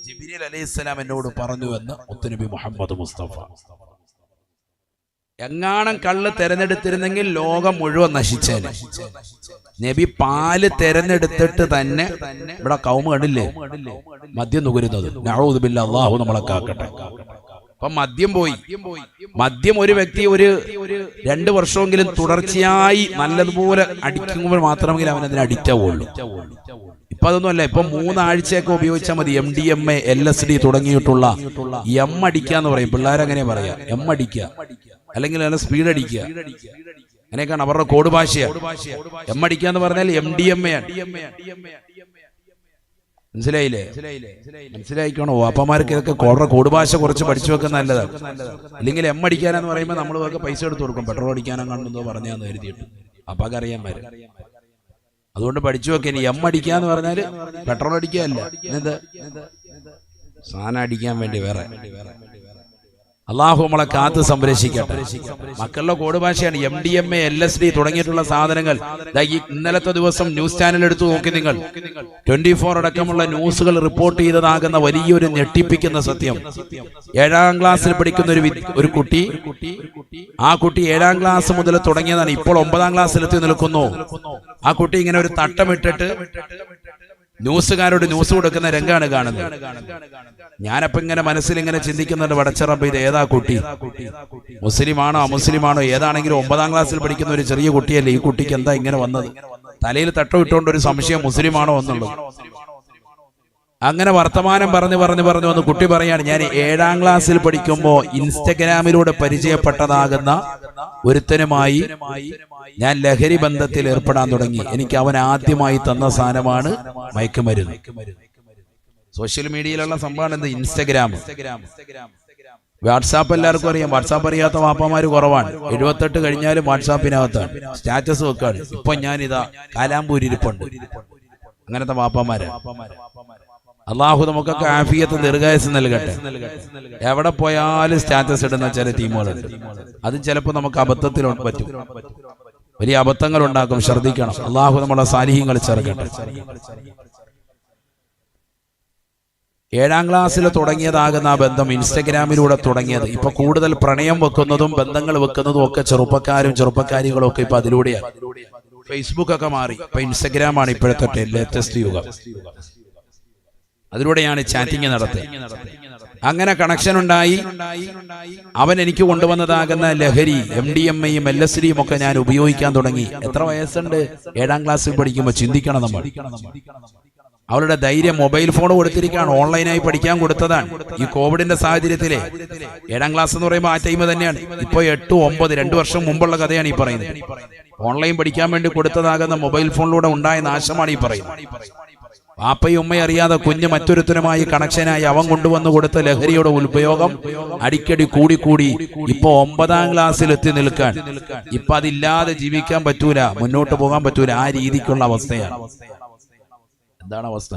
ജിബ്രീൽ അലൈഹിസ്സലാം എന്നോട് പറഞ്ഞു എന്ന് മുത്തുനബി മുഹമ്മദ് മുസ്തഫ. എങ്ങാണം കള്ള് തെരഞ്ഞെടുത്തിരുന്നെങ്കിൽ ലോകം മുഴുവൻ നശിച്ചേനെ. നബി പാല് തെരഞ്ഞെടുത്തിട്ട് തന്നെ ഇവിടെ കൗമ കണ്ടില്ലേ മദ്യം നുകരുന്നത്. നഊദു ബില്ലാഹ്, അല്ലാഹു നമ്മളെ കാക്കട്ടെ. അപ്പൊ മദ്യം പോയി. മദ്യം ഒരു വ്യക്തി ഒരു 2 വർഷമെങ്കിലും തുടർച്ചയായി നല്ലതുപോലെ അടിക്കുമ്പോൾ മാത്രമെങ്കിലും അവൻ അതിന് അഡിക്റ്റ് ആവുള്ളൂ. ഇപ്പൊ അതൊന്നും അല്ല. ഇപ്പൊ 3 ആഴ്ചയൊക്കെ ഉപയോഗിച്ചാൽ മതി. MDMA LSD തുടങ്ങിയിട്ടുള്ള എം അടിക്കാന്ന് പറയും പിള്ളേരങ്ങനെ പറയാ. എം അടിക്കുക അല്ലെങ്കിൽ നല്ല സ്പീഡ് അടിക്കുക, അങ്ങനെയൊക്കെയാണ് അവരുടെ കോഡ് ഭാഷയാണ്. എം അടിക്കാന്ന് പറഞ്ഞാൽ MDMA ആണ്. മനസ്സിലായില്ലേ? മനസ്സിലായിക്കോണോ? അപ്പന്മാർക്ക് ഇതൊക്കെ കോഡ് ഭാഷ കുറച്ച് പഠിച്ചു വെക്കുന്ന നല്ലതാണ്. അല്ലെങ്കിൽ എം അടിക്കാനെന്ന് പറയുമ്പോൾ നമ്മൾ പൈസ എടുത്ത് കൊടുക്കും. പെട്രോൾ അടിക്കാനോ കണ്ടെന്തോ പറഞ്ഞാന്ന് കരുതിയിട്ട് അപ്പൊക്കെ അറിയാൻ വരും. അതുകൊണ്ട് പഠിച്ചു വെക്കാൻ. എം അടിക്കാന്ന് പറഞ്ഞാല് പെട്രോൾ അടിക്കാനല്ല, എന്ത് സാധനം അടിക്കാൻ വേണ്ടി വേറെ. അള്ളാഹു നമ്മളെ കാത്ത് സംരക്ഷിക്കട്ടെ. മക്കളുടെ കോഡ് ഭാഷയാണ് MDMA LSD തുടങ്ങിയിട്ടുള്ള സാധനങ്ങൾ. ഇന്നലത്തെ ദിവസം ന്യൂസ് ചാനൽ എടുത്തു നോക്കി നിങ്ങൾ. 24 അടക്കമുള്ള ന്യൂസുകൾ റിപ്പോർട്ട് ചെയ്തതാകുന്ന വലിയൊരു ഞെട്ടിപ്പിക്കുന്ന സത്യം. 7ാം ക്ലാസ്സിൽ പഠിക്കുന്ന ഒരു കുട്ടി, ആ കുട്ടി 7ാം ക്ലാസ് മുതൽ തുടങ്ങിയതാണ്. ഇപ്പോൾ 9ാം ക്ലാസ്സിലെത്തി നിൽക്കുന്നു. ആ കുട്ടി ഇങ്ങനെ ഒരു തട്ടമിട്ടിട്ട് ന്യൂസുകാരോട് ന്യൂസ് കൊടുക്കുന്ന രംഗാണ് കാണുന്നത്. ഞാനപ്പോ ഇങ്ങനെ മനസ്സിലിങ്ങനെ ചിന്തിക്കുന്നുണ്ട്, പടച്ചറബ് ഇത് ഏതാ കുട്ടി? മുസ്ലിമാണോ അമുസ്ലിമാണോ ഏതാണെങ്കിലും 9ാം ക്ലാസ്സിൽ പഠിക്കുന്ന ഒരു ചെറിയ കുട്ടിയല്ലേ. ഈ കുട്ടിക്ക് എന്താ ഇങ്ങനെ വന്നത്? തലയിൽ തട്ടമിട്ടുകൊണ്ട് ഒരു സംശയം മുസ്ലിമാണോ എന്നുള്ളത്. അങ്ങനെ വർത്തമാനം പറഞ്ഞു വന്ന് കുട്ടി പറയാണ്, ഞാൻ 7ാം ക്ലാസ്സിൽ പഠിക്കുമ്പോ ഇൻസ്റ്റഗ്രാമിലൂടെ പരിചയപ്പെട്ടതാകുന്ന ഒരുത്തനുമായി ഞാൻ ലഹരി ബന്ധത്തിൽ ഏർപ്പെടാൻ തുടങ്ങി. എനിക്ക് അവൻ ആദ്യമായി തന്ന സാധനമാണ് മയക്കുമരുന്ന്. സോഷ്യൽ മീഡിയയിലുള്ള സംഭവമാണ് എന്ത്? ഇൻസ്റ്റഗ്രാം. വാട്സാപ്പ് എല്ലാവർക്കും അറിയാം. വാട്സാപ്പ് അറിയാത്ത വാപ്പമാര് കുറവാണ്. 78 കഴിഞ്ഞാലും വാട്സാപ്പിനകത്താണ് സ്റ്റാറ്റസ് വെക്കാണ്. ഇപ്പൊ ഞാനിതാ കാലാമ്പൂരിപ്പുണ്ട്. അങ്ങനത്തെ വാപ്പമാര്. അള്ളാഹു നമുക്കൊക്കെ ആഫിയത്ത് ദീർഘായുസ്സ് നൽകട്ടെ. എവിടെ പോയാലും സ്റ്റാറ്റസ് ഇടുന്ന ചില ടീമുകളുണ്ട്. അതും ചിലപ്പോൾ നമുക്ക് അബദ്ധത്തിൽ പറ്റും, വലിയ അബദ്ധങ്ങൾ ഉണ്ടാക്കും. ശ്രദ്ധിക്കണം. അള്ളാഹു നമ്മളെ സാലിഹ്യങ്ങൾ ചേർക്കട്ടെ. 7ാം ക്ലാസ്സിൽ തുടങ്ങിയതാകുന്ന ആ ബന്ധം ഇൻസ്റ്റഗ്രാമിലൂടെ തുടങ്ങിയത്. ഇപ്പൊ കൂടുതൽ പ്രണയം വെക്കുന്നതും ബന്ധങ്ങൾ വെക്കുന്നതും ഒക്കെ ചെറുപ്പക്കാരികളും ഒക്കെ ഇപ്പൊ അതിലൂടെയാണ്. ഫേസ്ബുക്ക് ഒക്കെ മാറി, ഇപ്പൊ ഇൻസ്റ്റഗ്രാമാണ് ഇപ്പോഴത്തെ ലേറ്റസ്റ്റ് യുഗം. അതിലൂടെയാണ് ചാറ്റിംഗ് നടത്തുക. അങ്ങനെ കണക്ഷൻ ഉണ്ടായി. അവൻ എനിക്ക് കൊണ്ടുവന്നതാകുന്ന ലഹരി MDMAയും LSDയും ഒക്കെ ഞാൻ ഉപയോഗിക്കാൻ തുടങ്ങി. എത്ര വയസ്സുണ്ട്? 7ാം ക്ലാസ്സിൽ പഠിക്കുമ്പോൾ. ചിന്തിക്കണം നമ്മൾ. അവളുടെ ധൈര്യം മൊബൈൽ ഫോൺ കൊടുത്തിരിക്കുകയാണ്, ഓൺലൈനായി പഠിക്കാൻ കൊടുത്തതാണ്. ഈ കോവിഡിന്റെ സാഹചര്യത്തിലെ 7ാം ക്ലാസ് എന്ന് പറയുമ്പോൾ ആ ടൈം തന്നെയാണ്. ഇപ്പൊ 8, 9, 2 വർഷം മുമ്പുള്ള കഥയാണ് ഈ പറയുന്നത്. ഓൺലൈൻ പഠിക്കാൻ വേണ്ടി കൊടുത്തതാകുന്ന മൊബൈൽ ഫോണിലൂടെ ഉണ്ടായ നാശമാണ് ഈ പറയുന്നത്. വാപ്പയും ഉമ്മയും അറിയാതെ കുഞ്ഞ് മറ്റൊരുത്തനുമായി കണക്ഷനായി അവൻ കൊണ്ടുവന്ന് കൊടുത്ത ലഹരിയുടെ ഉപയോഗം അടിക്കടി കൂടി ഇപ്പൊ 9ാം ക്ലാസ്സിൽ എത്തി നിൽക്കാൻ. ഇപ്പൊ അതില്ലാതെ ജീവിക്കാൻ പറ്റൂല, മുന്നോട്ട് പോകാൻ പറ്റൂല. ആ രീതിക്കുള്ള അവസ്ഥയാണ്. എന്താണ് അവസ്ഥ?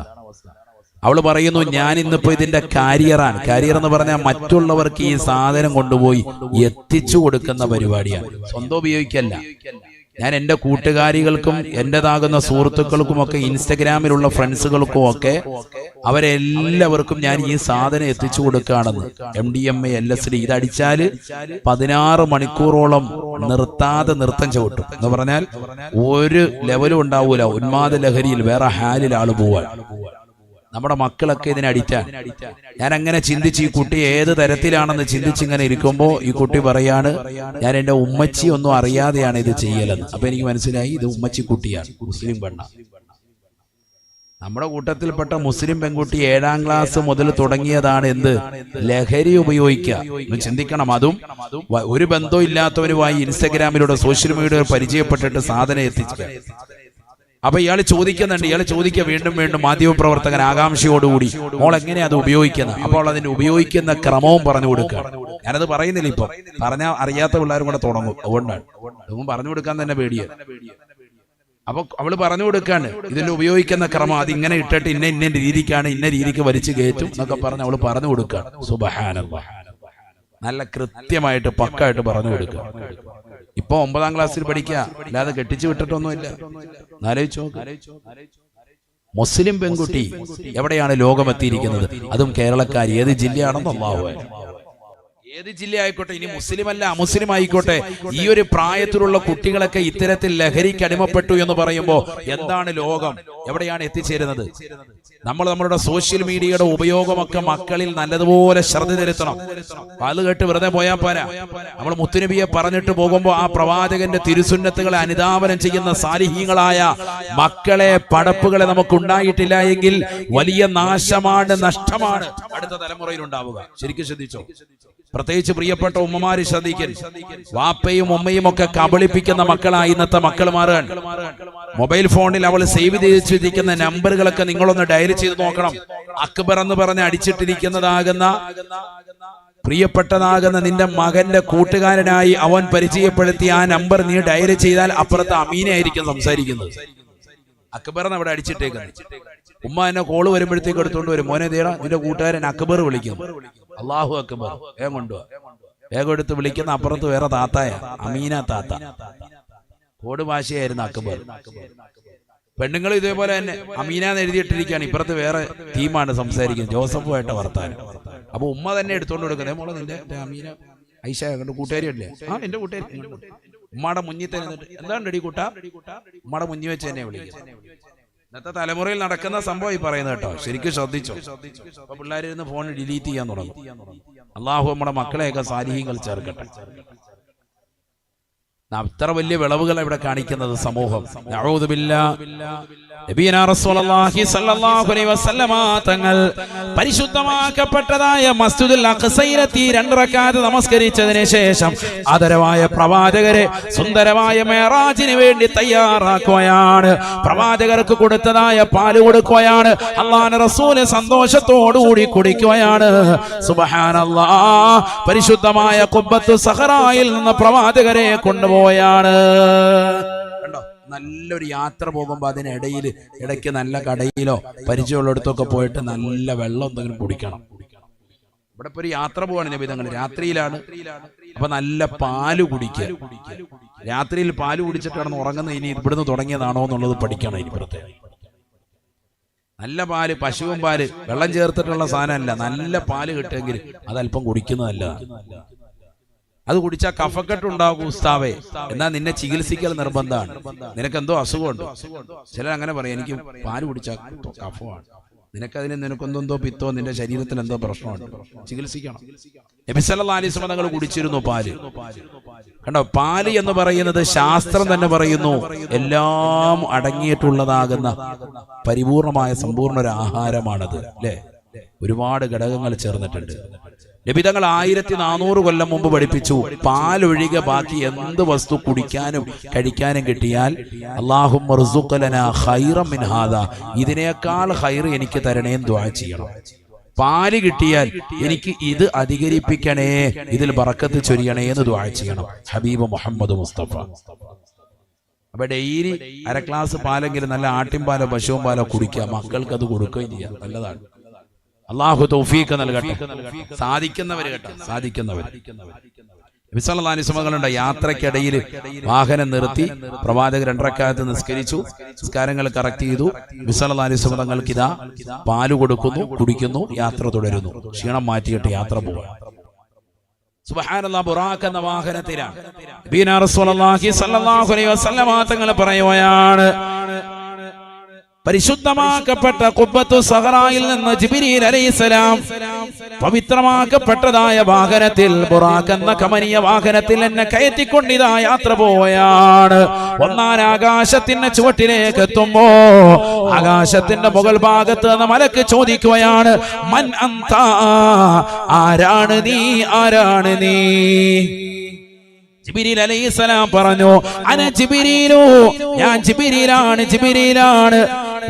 അവള് പറയുന്നു, ഞാൻ ഇന്നിപ്പോ ഇതിന്റെ കാരിയറാണ്. കാരിയർ എന്ന് പറഞ്ഞാൽ മറ്റുള്ളവർക്ക് ഈ സാധനം കൊണ്ടുപോയി എത്തിച്ചു കൊടുക്കുന്ന പരിപാടിയാണ്, സ്വന്തം ഉപയോഗിക്കല്ല. ഞാൻ എൻ്റെ കൂട്ടുകാരികൾക്കും എൻ്റെതാകുന്ന സുഹൃത്തുക്കൾക്കുമൊക്കെ ഇൻസ്റ്റഗ്രാമിലുള്ള ഫ്രണ്ട്സുകൾക്കും ഒക്കെ അവരെല്ലാവർക്കും ഞാൻ ഈ സാധനം എത്തിച്ചു കൊടുക്കുകയാണെന്ന്. MDMA LSD ഇതടിച്ചാൽ 16 മണിക്കൂറോളം നിർത്താതെ നൃത്തം ചവിട്ടും എന്ന് പറഞ്ഞാൽ ഒരു ലെവലും ഉണ്ടാവൂല. ഉന്മാദ ലഹരിയിൽ വേറെ ഹാലിൽ ആള് പോവാൻ. നമ്മുടെ മക്കളൊക്കെ ഇതിന് അഡിക്റ്റാണ്. ഞാൻ അങ്ങനെ ചിന്തിച്ച് ഈ കുട്ടി ഏത് തരത്തിലാണെന്ന് ചിന്തിച്ചിങ്ങനെ ഇരിക്കുമ്പോൾ ഈ കുട്ടി പറയാണ്, ഞാൻ എൻ്റെ ഉമ്മച്ചി ഒന്നും അറിയാതെയാണ് ഇത് ചെയ്യലെന്ന്. അപ്പൊ എനിക്ക് മനസ്സിലായി ഇത് ഉമ്മച്ചി കുട്ടിയാണ്, മുസ്ലിം പെണ്ണ. നമ്മുടെ കൂട്ടത്തിൽപ്പെട്ട മുസ്ലിം പെൺകുട്ടി 7ാം ക്ലാസ് മുതൽ തുടങ്ങിയതാണ് എന്ത്? ലഹരി ഉപയോഗിക്കുക. ചിന്തിക്കണം. അതും ഒരു ബന്ധവും ഇല്ലാത്തവരുമായി ഇൻസ്റ്റഗ്രാമിലൂടെ സോഷ്യൽ മീഡിയ പരിചയപ്പെട്ടിട്ട് സാധനം എത്തിക്കുക. അപ്പൊ ഇയാൾ ചോദിക്കുന്നുണ്ട്, വീണ്ടും മാധ്യമപ്രവർത്തകൻ ആകാംക്ഷയോടുകൂടി മോൾ എങ്ങനെയാ അത് ഉപയോഗിക്കുന്നത്? അപ്പോൾ അതിന്റെ ഉപയോഗിക്കുന്ന ക്രമവും പറഞ്ഞു കൊടുക്കുക. ഞാനത് പറയുന്നില്ല, ഇപ്പൊ പറഞ്ഞാൽ അറിയാത്ത പിള്ളേരും കൂടെ തുടങ്ങും. അതുകൊണ്ടാണ് പറഞ്ഞു കൊടുക്കാൻ തന്നെ പേടിയാണ്. അപ്പൊ അവള് പറഞ്ഞു കൊടുക്കാണ് ഇതിന്റെ ഉപയോഗിക്കുന്ന ക്രമം, അതിങ്ങനെ ഇട്ടിട്ട് ഇന്ന രീതിക്കാണ്, ഇന്ന രീതിക്ക് വലിച്ചു കയറ്റും എന്നൊക്കെ പറഞ്ഞ് അവള് പറഞ്ഞു കൊടുക്കാണ്. സുബ്ഹാനല്ലാഹ്, നല്ല കൃത്യമായിട്ട് പക്കായിട്ട് പറഞ്ഞു കൊടുക്കുക. ഇപ്പൊ 9ാം ക്ലാസ്സിൽ പഠിക്കുക, അല്ലാതെ കെട്ടിച്ചു വിട്ടിട്ടൊന്നുമില്ല. ആലോചിച്ചോ, മുസ്ലിം പെൺകുട്ടി എവിടെയാണ് ലോകമെത്തിയിരിക്കുന്നത്? അതും കേരളക്കാരി. ഏത് ജില്ലയാണെന്ന് അല്ലാഹു അഅലം. ഏത് ജില്ല ആയിക്കോട്ടെ, ഇനി മുസ്ലിം അല്ല അമുസ്ലിം ആയിക്കോട്ടെ, ഈ ഒരു പ്രായത്തിലുള്ള കുട്ടികളൊക്കെ ഇത്തരത്തിൽ ലഹരിക്ക് അടിമപ്പെട്ടു എന്ന് പറയുമ്പോൾ എന്താണ് ലോകം, എവിടെയാണ് എത്തിച്ചേരുന്നത്? നമ്മൾ നമ്മളുടെ സോഷ്യൽ മീഡിയയുടെ ഉപയോഗമൊക്കെ മക്കളിൽ നല്ലതുപോലെ ശ്രദ്ധ ചെലുത്തണം. അത് കേട്ട് വെറുതെ പോയാൽ പോരാ. നമ്മൾ മുത്തുനബിയെ പറഞ്ഞിട്ട് പോകുമ്പോൾ ആ പ്രവാചകന്റെ തിരുസുന്നത്തുകളെ അനുധാവനം ചെയ്യുന്ന സാലിഹീങ്ങളായ മക്കളെ, പടപ്പുകളെ നമുക്ക് ഉണ്ടായിട്ടില്ല എങ്കിൽ വലിയ നാശമാണ്, നഷ്ടമാണ് അടുത്ത തലമുറയിൽ ഉണ്ടാവുക. ശരിക്കും ശ്രദ്ധിച്ചോ. പ്രത്യേകിച്ച് പ്രിയപ്പെട്ട ഉമ്മമാര് ശ്രദ്ധിക്കൽ. വാപ്പയും ഉമ്മയും ഒക്കെ കബളിപ്പിക്കുന്ന മക്കളായി ഇന്നത്തെ മക്കൾ മാറാൻ. മൊബൈൽ ഫോണിൽ അവൾ സേവ് ചെയ്ത് വെച്ചിരിക്കുന്ന നമ്പറുകളൊക്കെ നിങ്ങളൊന്ന് ഡയൽ ചെയ്ത് നോക്കണം. അക്ബർ എന്ന് പറഞ്ഞ് അടിച്ചിട്ടിരിക്കുന്നതാകുന്ന പ്രിയപ്പെട്ടതാകുന്ന നിന്റെ മകന്റെ കൂട്ടുകാരനായി അവൻ പരിചയപ്പെടുത്തിയ ആ നമ്പർ നീ ഡയൽ ചെയ്താൽ അപ്പുറത്ത് അമീനായിരിക്കും സംസാരിക്കുന്നത്. അക്ബർ എന്ന് അവിടെ അടിച്ചിട്ടേക്കുന്നത്. ഉമ്മ എന്നെ കോള് വരുമ്പോഴത്തേക്ക് എടുത്തോണ്ട് വരും, മോനെ ദേടാ നിന്റെ കൂട്ടുകാരൻ അക്ബർ വിളിക്കും. അല്ലാഹു അക്ബർ, വേഗം കൊണ്ടുപോവാ. വേഗം എടുത്ത് വിളിക്കുന്ന അപ്പുറത്ത് വേറെ താത്തായ അമീന താത്ത. കോഡ് ഭാഷയായിരുന്നു അക്ബർ. പെണ്ണുങ്ങൾ ഇതേപോലെ തന്നെ അമീന എന്ന് എഴുതിയിട്ടിരിക്കുകയാണ്, ഇപ്പുറത്ത് വേറെ ടീമാണ് സംസാരിക്കുന്നത്, ജോസഫുമായിട്ട് വർത്താനം. അപ്പൊ ഉമ്മ തന്നെ എടുത്തോണ്ട് കൊടുക്കുന്നത്, മോളെ നിന്റെ അമീന ഐഷ കണ്ട് കൂട്ടുകാരിയല്ലേ? ആ എന്റെ കൂട്ടുകാരി. ഉമ്മയുടെ മുന്നിൽ തന്നെ എന്താണ് റെഡി കൂട്ടാ, ഉമ്മയുടെ മുന്നിൽ വെച്ച് തന്നെ വിളിക്കുന്നത്. ഇന്നത്തെ തലമുറയിൽ നടക്കുന്ന സംഭവം ഈ പറയുന്നത് കേട്ടോ, ശരിക്കും ശ്രദ്ധിച്ചോ. അപ്പൊ പിള്ളേരിന്ന് ഫോൺ ഡിലീറ്റ് ചെയ്യാൻ തുടങ്ങും. അള്ളാഹു നമ്മുടെ മക്കളെയൊക്കെ സാലിഹീങ്ങൾ ചേർക്കട്ടെ. അത്ര വലിയ വിളവുകൾ ഇവിടെ കാണിക്കുന്നത് സമൂഹം. നഊദു ബില്ലാഹ്. നബിയനാ റസൂലുള്ളാഹി സ്വല്ലല്ലാഹു അലൈഹി വസല്ലമ തങ്ങൾ പരിശുദ്ധമാക്കപ്പെട്ടതായ മസ്ജിദുൽ അഖ്സയിലെത്തി 2 റക്അത്ത് നമസ്കരിച്ചതിന് ശേഷം ആദരവായ പ്രവാചകരെ സുന്ദരമായ മിഅ്റാജിന് വേണ്ടി തയ്യാറാക്കുകയാണ്. പ്രവാചകർക്ക് കൊടുത്തതായ പാല് കൊടുക്കുകയാണ്. അല്ലാഹുവിന്റെ റസൂൽ സന്തോഷത്തോടുകൂടി കുടിക്കുകയാണ്. സുബ്ഹാനല്ലാഹ്. പരിശുദ്ധമായ ഖുബ്ബത്തു സഹറായിൽ നിന്ന് പ്രവാചകരെ കൊണ്ടുപോയാണ്. നല്ലൊരു യാത്ര പോകുമ്പോൾ അതിനിടയിൽ ഇടയ്ക്ക് നല്ല കടയിലോ പരിചയമുള്ളിടത്തൊക്കെ പോയിട്ട് നല്ല വെള്ളം എന്തെങ്കിലും കുടിക്കണം. ഇവിടെ ഇപ്പൊ ഒരു യാത്ര പോവാണ് നബി തങ്ങൾ, രാത്രിയിലാണ്. അപ്പൊ നല്ല പാല് കുടിക്കുക. രാത്രിയിൽ പാല് കുടിച്ചിട്ട് കിടന്ന് ഉറങ്ങുന്ന ഇനി ഇവിടുന്ന് തുടങ്ങിയതാണോ എന്നുള്ളത് പഠിക്കണം. ഇനി പ്രത്യേകം നല്ല പാല്, പശുവും പാല്, വെള്ളം ചേർത്തിട്ടുള്ള സാധനമല്ല, നല്ല പാല് കിട്ടുമെങ്കിൽ അതല്പം കുടിക്കുന്നതല്ല. അത് കുടിച്ചാൽ കഫക്കെട്ടുണ്ടാകും ഉസ്താവേ, എന്നാൽ നിന്നെ ചികിത്സിക്കൽ നിർബന്ധമാണ്. നിനക്ക് എന്തോ അസുഖമുണ്ട്. ചിലർ അങ്ങനെ പറയും, എനിക്ക് പാല് കുടിച്ചാൽ കഫമാണ്. നിനക്കൊന്നെന്തോ പിത്തോ നിന്റെ ശരീരത്തിന് എന്തോ പ്രശ്നമുണ്ട്, ചികിത്സിക്കണം. നബി സല്ലല്ലാഹു അലൈഹി വസല്ലം തങ്ങൾ കുടിച്ചിരുന്നു പാല്. കണ്ടോ, പാല് എന്ന് പറയുന്നത് ശാസ്ത്രം തന്നെ പറയുന്നു എല്ലാം അടങ്ങിയിട്ടുള്ളതാകുന്ന പരിപൂർണമായ സമ്പൂർണ്ണ ഒരു ആഹാരമാണത്, അല്ലേ? ഒരുപാട് ഘടകങ്ങൾ ചേർന്നിട്ടുണ്ട്. നബി തങ്ങൾ 1400 കൊല്ലം മുമ്പ് പഠിപ്പിച്ചു, പാലൊഴികെ ബാക്കി എന്ത് വസ്തു കുടിക്കാനും കഴിക്കാനും കിട്ടിയാൽ അല്ലാഹുമ്മ ർസുഖ്ലനാ ഖൈറൻ മിൻ ഹാദാ, ഇതിനേക്കാൾ ഖൈർ എനിക്ക് തരണേന്ന് ദുആ ചെയ്യണം. പാല് കിട്ടിയാൽ എനിക്ക് ഇത് അധികരിപ്പിക്കണേ, ഇതിൽ ബറക്കത്ത് ചൊരിയണേ എന്ന് ദുആ ചെയ്യണം ഹബീബ് മുഹമ്മദ് മുസ്തഫ. അപ്പൊ ഡെയിലി 1/2 ഗ്ലാസ് പാലെങ്കിലും നല്ല ആട്ടിൻപാലോ പശുവും പാലോ കുടിക്കുക, മക്കൾക്ക് അത് കൊടുക്കുകയും ചെയ്യാം, നല്ലതാണ്. അള്ളാഹു തൗഫീഖ് നൽകട്ടെ. സാധിക്കുന്നവര് കേട്ടോ, സാധിക്കുന്നവര്. നബി സല്ലല്ലാഹു അലൈഹി വസല്ലം യാത്രക്കിടയിൽ വാഹനം നിർത്തി പ്രവാചകർ 2 റക്അത്ത് നിസ്കരിച്ചു, നിസ്കാരങ്ങൾ കറക്റ്റ് ചെയ്തു. നബി സല്ലല്ലാഹു അലൈഹി വസല്ലം തങ്ങൾക്ക് ഇതാ പാല് കൊടുക്കുന്നു, കുടിക്കുന്നു, യാത്ര തുടരുന്നു. ക്ഷീണം മാറ്റിയിട്ട് യാത്ര പോവുക. സുബ്ഹാനല്ലാഹ്, ബുറാഖ് എന്ന വാഹനത്തിലാണ് നബിയുനാ റസൂലുള്ളാഹി സ്വല്ലല്ലാഹു അലൈഹി വസല്ലം തങ്ങൾ പറയുകയാണ്, പരിശുദ്ധമാക്കപ്പെട്ട ഖുബ്ബത്തു സഹറായിൽ നിന്ന് ജിബ്രീൽ അലൈഹിസ്സലാം പവിത്രമാക്കപ്പെട്ടതായ വാഹനത്തിൽ, ബുറാഖ് എന്ന കമനീയ വാഹനത്തിൽ എന്നെ കയറ്റിക്കൊണ്ടിതാ യാത്ര പോവുകയാണ്. ഒന്നാം ആകാശത്തിന്റെ ചുവട്ടിലേക്ക് എത്തുമ്പോ ആകാശത്തിന്റെ മുകൾ ഭാഗത്ത് നിന്ന് മലക്ക് ചോദിക്കുകയാണ്, മൻ അന്ത, ആരാണ് നീ, ആരാണ് നീ? ജിബ്രീൽ അലൈഹിസ്സലാം പറഞ്ഞു, അന ജിബ്രീലു, ഞാൻ ജിബ്രീലാണ്, ജിബ്രീലാണ്.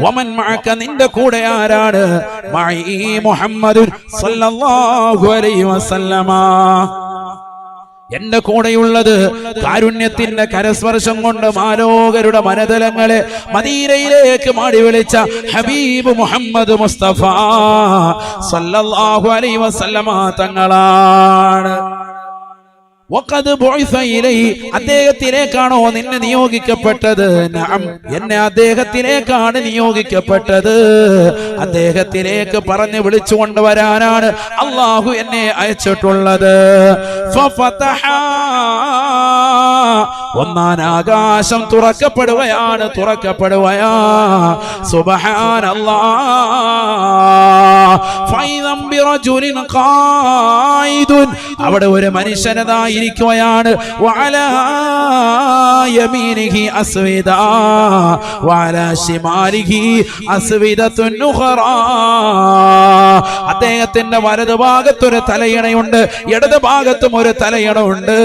വമൻ മഅക, നിന്റെ കൂടെ ആരാണ്? മഈ മുഹമ്മദുൻ സല്ലല്ലാഹു അലൈഹി വസല്ലമ, എന്റെ കൂടെയുള്ളത് കാരുണ്യത്തിന്റെ കരസ്പർശം കൊണ്ട് മാലോകരുടെ മനതലങ്ങളെ മദീനയിലേക്ക് മാടി വിളിച്ച ഹബീബ് മുഹമ്മദ് മുസ്തഫ സല്ലല്ലാഹു അലൈഹി വസല്ലമ തങ്ങളാണ്. അദ്ദേഹത്തിലേക്കാണോ നിന്നെ നിയോഗിക്കപ്പെട്ടത്? നഅം, എന്നെ അദ്ദേഹത്തിലേക്കാണ് നിയോഗിക്കപ്പെട്ടത്. അദ്ദേഹത്തിലേക്ക് പറഞ്ഞു വിളിച്ചു കൊണ്ടുവരാനാണ് അള്ളാഹു എന്നെ അയച്ചിട്ടുള്ളത്. ഒന്നാം ആകാശം തുറക്കപ്പെടുകയാണ്, തുറക്കപ്പെടുകയാ. സുബ്ഹാനല്ലാഹ്, ഫൈദം ബിറജുലിൻ ഖായിദുൻ, അവിടെ ഒരു മനുഷ്യനതായിരിക്കുകയാണ്. വഅലാ യമീനിഹി അസ്വിദ വഅലാ ശിമാലിഹി അസ്വിദത്തുൻ ഉഖറാ, അദ്ദേഹത്തിന്റെ വലതുഭാഗത്തൊരു തലയിണയുണ്ട്, ഇടതുഭാഗത്തും ഒരു തലയിണയുണ്ട്.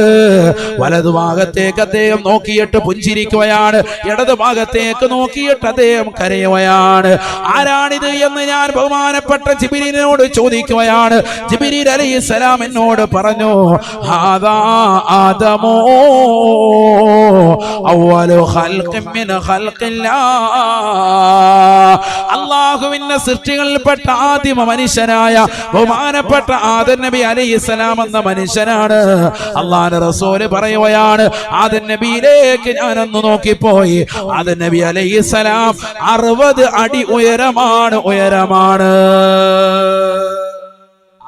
വലതുഭാഗത്തേക്ക് അദ്ദേഹം നോക്കിയിട്ട് പുഞ്ചിരിക്കുകയാണ്, ഇടതുഭാഗത്തേക്ക് നോക്കിയിട്ട് അദ്ദേഹം കരയുകയാണ്. ആരാണിത് എന്ന് ഞാൻ ബഹുമാനപ്പെട്ട ജിബ്രീലിനോട് ചോദിക്കുകയാണ്. ജിബ്രീൽ അലൈഹിസ്സലാം എന്നോട് പറഞ്ഞു, ഹാദാ ആദമോ അവ്വലു ഖൽഖിൻ മിൻ ഖൽഖില്ലാഹ്, അല്ലാഹുവിന്റെ സൃഷ്ടികളിൽപ്പെട്ട ആദിമ മനുഷ്യനായ ബഹുമാനപ്പെട്ട ആദം നബി അലൈഹിസ്സലാം എന്ന മനുഷ്യനാണ്. അല്ലാഹുവിന്റെ റസൂല് പറയുകയാണ്, ആദം നബിയിലേക്ക് ഞാനൊന്ന് നോക്കിപ്പോയി. ആദം നബി അലൈഹിസ്സലാം 60 അടി ഉയരമാണ്, ഉയരമാണ്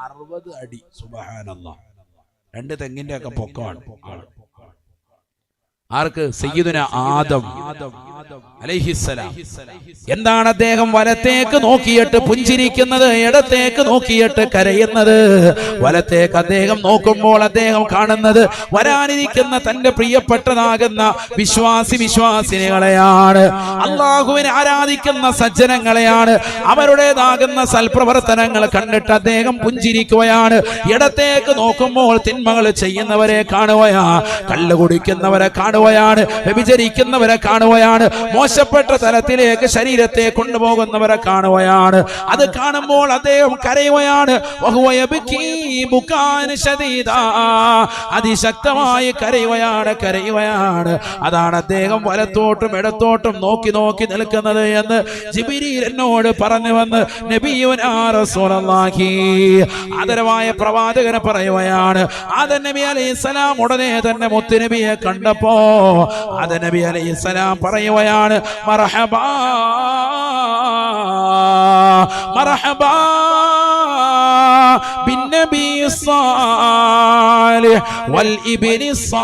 60 അടി. സുബ്ഹാനല്ലാഹ്, 2 തെങ്ങിന്റെ ഒക്കെ പൊക്കമാണ്. ആർക്ക്? സയ്യിദുന ആദം അലൈഹിസ്സലാം. എന്താണ് അദ്ദേഹം വലത്തേക്ക് നോക്കിയിട്ട് പുഞ്ചിരിക്കുന്നത്, ഇടത്തേക്ക് നോക്കിയിട്ട് കരയുന്നത്? വലത്തേക്ക് അദ്ദേഹം നോക്കുമ്പോൾ അദ്ദേഹം കാണുന്നത് വരാനിരിക്കുന്ന തന്റെ പ്രിയപ്പെട്ടതാകുന്ന വിശ്വാസിനികളെയാണ്, അള്ളാഹുവിനെ ആരാധിക്കുന്ന സജ്ജനങ്ങളെയാണ്. അവരുടേതാകുന്ന സൽപ്രവർത്തനങ്ങൾ കണ്ടിട്ട് അദ്ദേഹം പുഞ്ചിരിക്കുകയാണ്. ഇടത്തേക്ക് നോക്കുമ്പോൾ തിന്മകൾ ചെയ്യുന്നവരെ കാണുകയാ, കള്ള് കുടിക്കുന്നവരെ കാണുകയാണ്, വ്യഭിചരിക്കുന്നവരെ കാണുകയാണ്, മോശപ്പെട്ട തലത്തിലേക്ക് ശരീരത്തെ കൊണ്ടുപോകുന്നവരെ കാണുകയാണ്. അത് കാണുമ്പോൾ അദ്ദേഹം കരയുകയാണ്. അതിശക്തമായി കരയുകയാണ്. അതാണ് അദ്ദേഹം വലത്തോട്ടും ഇടത്തോട്ടും നോക്കി നോക്കി നിൽക്കുന്നത് എന്ന് ജിബ്രീൽ എന്നോട് പറഞ്ഞു വന്ന് നബിയുനാ റസൂലുള്ളാഹി, ആദരവായ പ്രവാചകനെ പറയുകയാണ്. ആദം നബി അലൈഹിസ്സലാം ഉടനെ തന്നെ മുത്തുനബിയെ കണ്ടപ്പോ ആദം നബി അലൈഹിസ്സലാം പറയുകയാണ്, മർഹബാ മർഹബാ بالنبي الصالح والابن الصالح.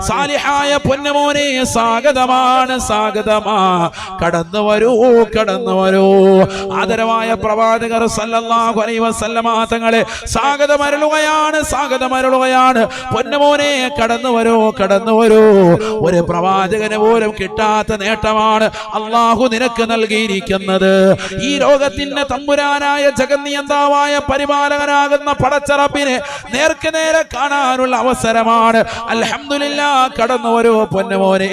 സാലിഹായ പൊന്നുമോനെ സ്വാഗതമാണ്, സ്വാഗതമാ, കടന്നു വരൂ, കടന്നു വരൂ. ആദരവായ പ്രവാചകർ സല്ലല്ലാഹു അലൈഹി വസല്ലമ തങ്ങളെ സ്വാഗതമരുളുകയാണ്, സ്വാഗതമരുളുകയാണ്. പൊന്നുമോനെ കടന്നു വരൂ, കടന്നു വരൂ. ഒരു പ്രവാചകന് പോലും കിട്ടാത്ത നേട്ടമാണ് അള്ളാഹു നിനക്ക് നൽകിയിരിക്കുന്നത്. ഈ ലോകത്തിന്റെ തമ്പുരാനായ ജഗന്നിയന്താവായ പരിപാലകനാകുന്ന പടച്ചറപ്പിനെ നേർക്ക് നേരെ കാണാനുള്ള അവസരമാണ്. അൽഹംദുലില്ലാഹ്, കടന്നു വരൂ പൊന്നുമോനെ.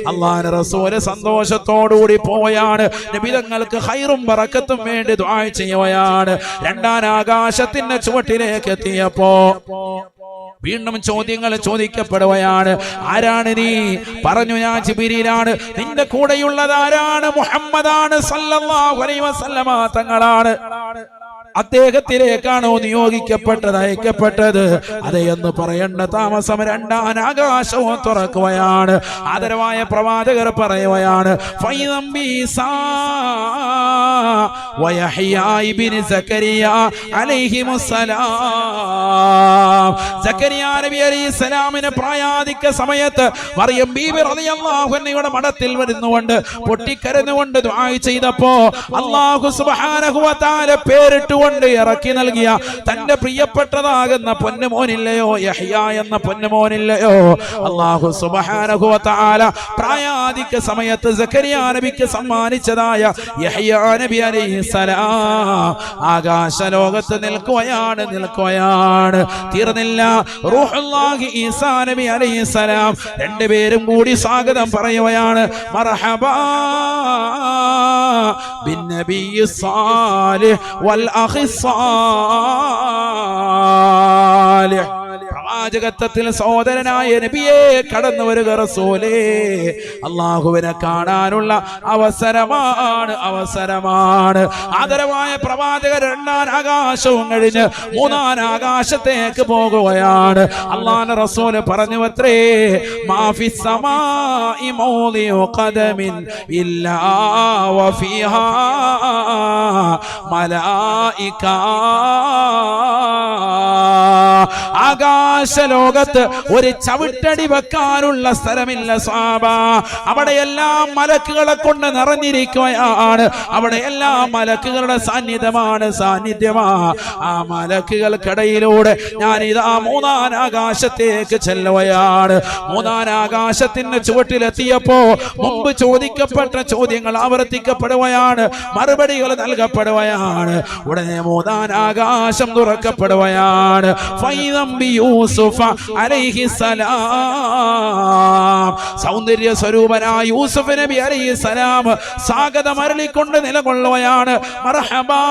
അല്ലാഹുവിന്റെ റസൂല് സന്തോഷത്തോടുകൂടി പോവുകയാണ്. നബി തങ്ങൾക്ക് ഖൈറും ബറക്കത്തും വേണ്ടി ദുആ ചെയ്യുകയാണ്. രണ്ടാം ആകാശത്തിന്റെ ചുവട്ടിലേക്ക് എത്തിയപ്പോ വീണ്ടും ചോദ്യങ്ങൾ ചോദിക്കപ്പെടുകയാണ്. ആരാണ് നീ? പറഞ്ഞു, ഞാൻ ജിബ്രീലാണ്. നിന്റെ കൂടെയുള്ളത് ആരാണ്? മുഹമ്മദാണ് സല്ലല്ലാഹു അലൈഹി വസല്ലമ തങ്ങളാണ്. അദ്ദേഹത്തിലേക്കാണോ നിയോഗിക്കപ്പെട്ടത്, അയക്കപ്പെട്ടത്? അതെ എന്ന് പറയേണ്ട താമസം രണ്ടാം ആകാശവും തുറക്കുകയാണ്. ആദരവായ പ്രവാചകർ പറയുകയാണ്, സലാമിന് പ്രായാധിക്യ സമയത്ത് മറിയം ബീബി റളിയല്ലാഹു അൻഹയുടെ മഠത്തിൽ വരുന്നുകൊണ്ട് പൊട്ടിക്കരഞ്ഞുകൊണ്ട് ദുആ ചെയ്തപ്പോ അല്ലാഹു സുബ്ഹാനഹു വ തആല പേരിട്ടു കൊണ്ട് ഇറക്കി നൽകിയ തന്റെ പ്രിയപ്പെട്ടതാകുന്ന പൊന്നുമോനില്ലയോ, യഹ്യ എന്ന പൊന്നുമോനില്ലയോ? അല്ലാഹു സുബ്ഹാനഹു വ തആല പ്രായാധിക്യ സമയത്ത് സക്കരിയ നബിക്ക് സമ്മാനിച്ചതായ യഹ്യ നബി അലൈഹിസ്സലാം ആകാശ ലോകത്ത് നിൽക്കുകയാണ്, നിൽക്കുകയാണ്. തീർന്നില്ല. റൂഹുല്ലാഹി ഈസാ നബി അലൈഹിസ്സലാം രണ്ടുപേരും കൂടി സ്വാഗതം പറയുകയാണ്. മർഹബാ ബിന്നബി സ്വാലിഹ് വൽ അഖി സ്വാലിഹ്. പ്രവാചകത്വത്തിൽ സഹോദരനായ നബിയെ കടന്നു വരിക റസൂലേ. അള്ളാഹുവിനെ കാണാനുള്ള അവസരമാണ്, അവസരമാണ്. ആദരവായ പ്രവാചകർ രണ്ടാം ആകാശവും കഴിഞ്ഞ് മൂന്നാം ആകാശത്തേക്ക് പോകുകയാണ്. അള്ളാഹുവിന്റെ റസൂല് പറഞ്ഞു അത്രേ, മാഫി സമാഇ മൗദിഉ ഖദമിൻ ഇല്ലാ വഫീഹാ മലായിക. ആകാശ ലോകത്ത് ഒരു ചവിട്ടടി വെക്കാനുള്ള സ്ഥലമില്ല സാബ. അവിടെയെല്ലാം മലക്കുകളെ കൊണ്ട് നിറഞ്ഞിരിക്കുകയാണ്. അവിടെയെല്ലാം മലക്കുകളുടെ സാന്നിധ്യമാണ്, സാന്നിധ്യമാ. ആ മലക്കുകൾക്കിടയിലൂടെ ഞാൻ ഇതാ മൂന്നാം ആകാശത്തേക്ക് ചെല്ലുകയാണ്. മൂന്നാം ആകാശത്തിന്റെ ചുവട്ടിലെത്തിയപ്പോ മുമ്പ് ചോദിക്കപ്പെട്ട ചോദ്യങ്ങൾ ആവർത്തിക്കപ്പെടുകയാണ്, മറുപടികൾ നൽകപ്പെടുകയാണ്. ഉടനെ മൂന്നാം ആകാശം തുറക്കപ്പെടുകയാണ്. യൂസുഫ അലൈഹിസ്സലാം, സൗന്ദര്യ സ്വരൂപനായ യൂസുഫ് നബി അലൈഹിസ്സലാം സ്വാഗതം അരുളിക്കൊണ്ട് നിലകൊള്ളുകയാണ്. മർഹബാ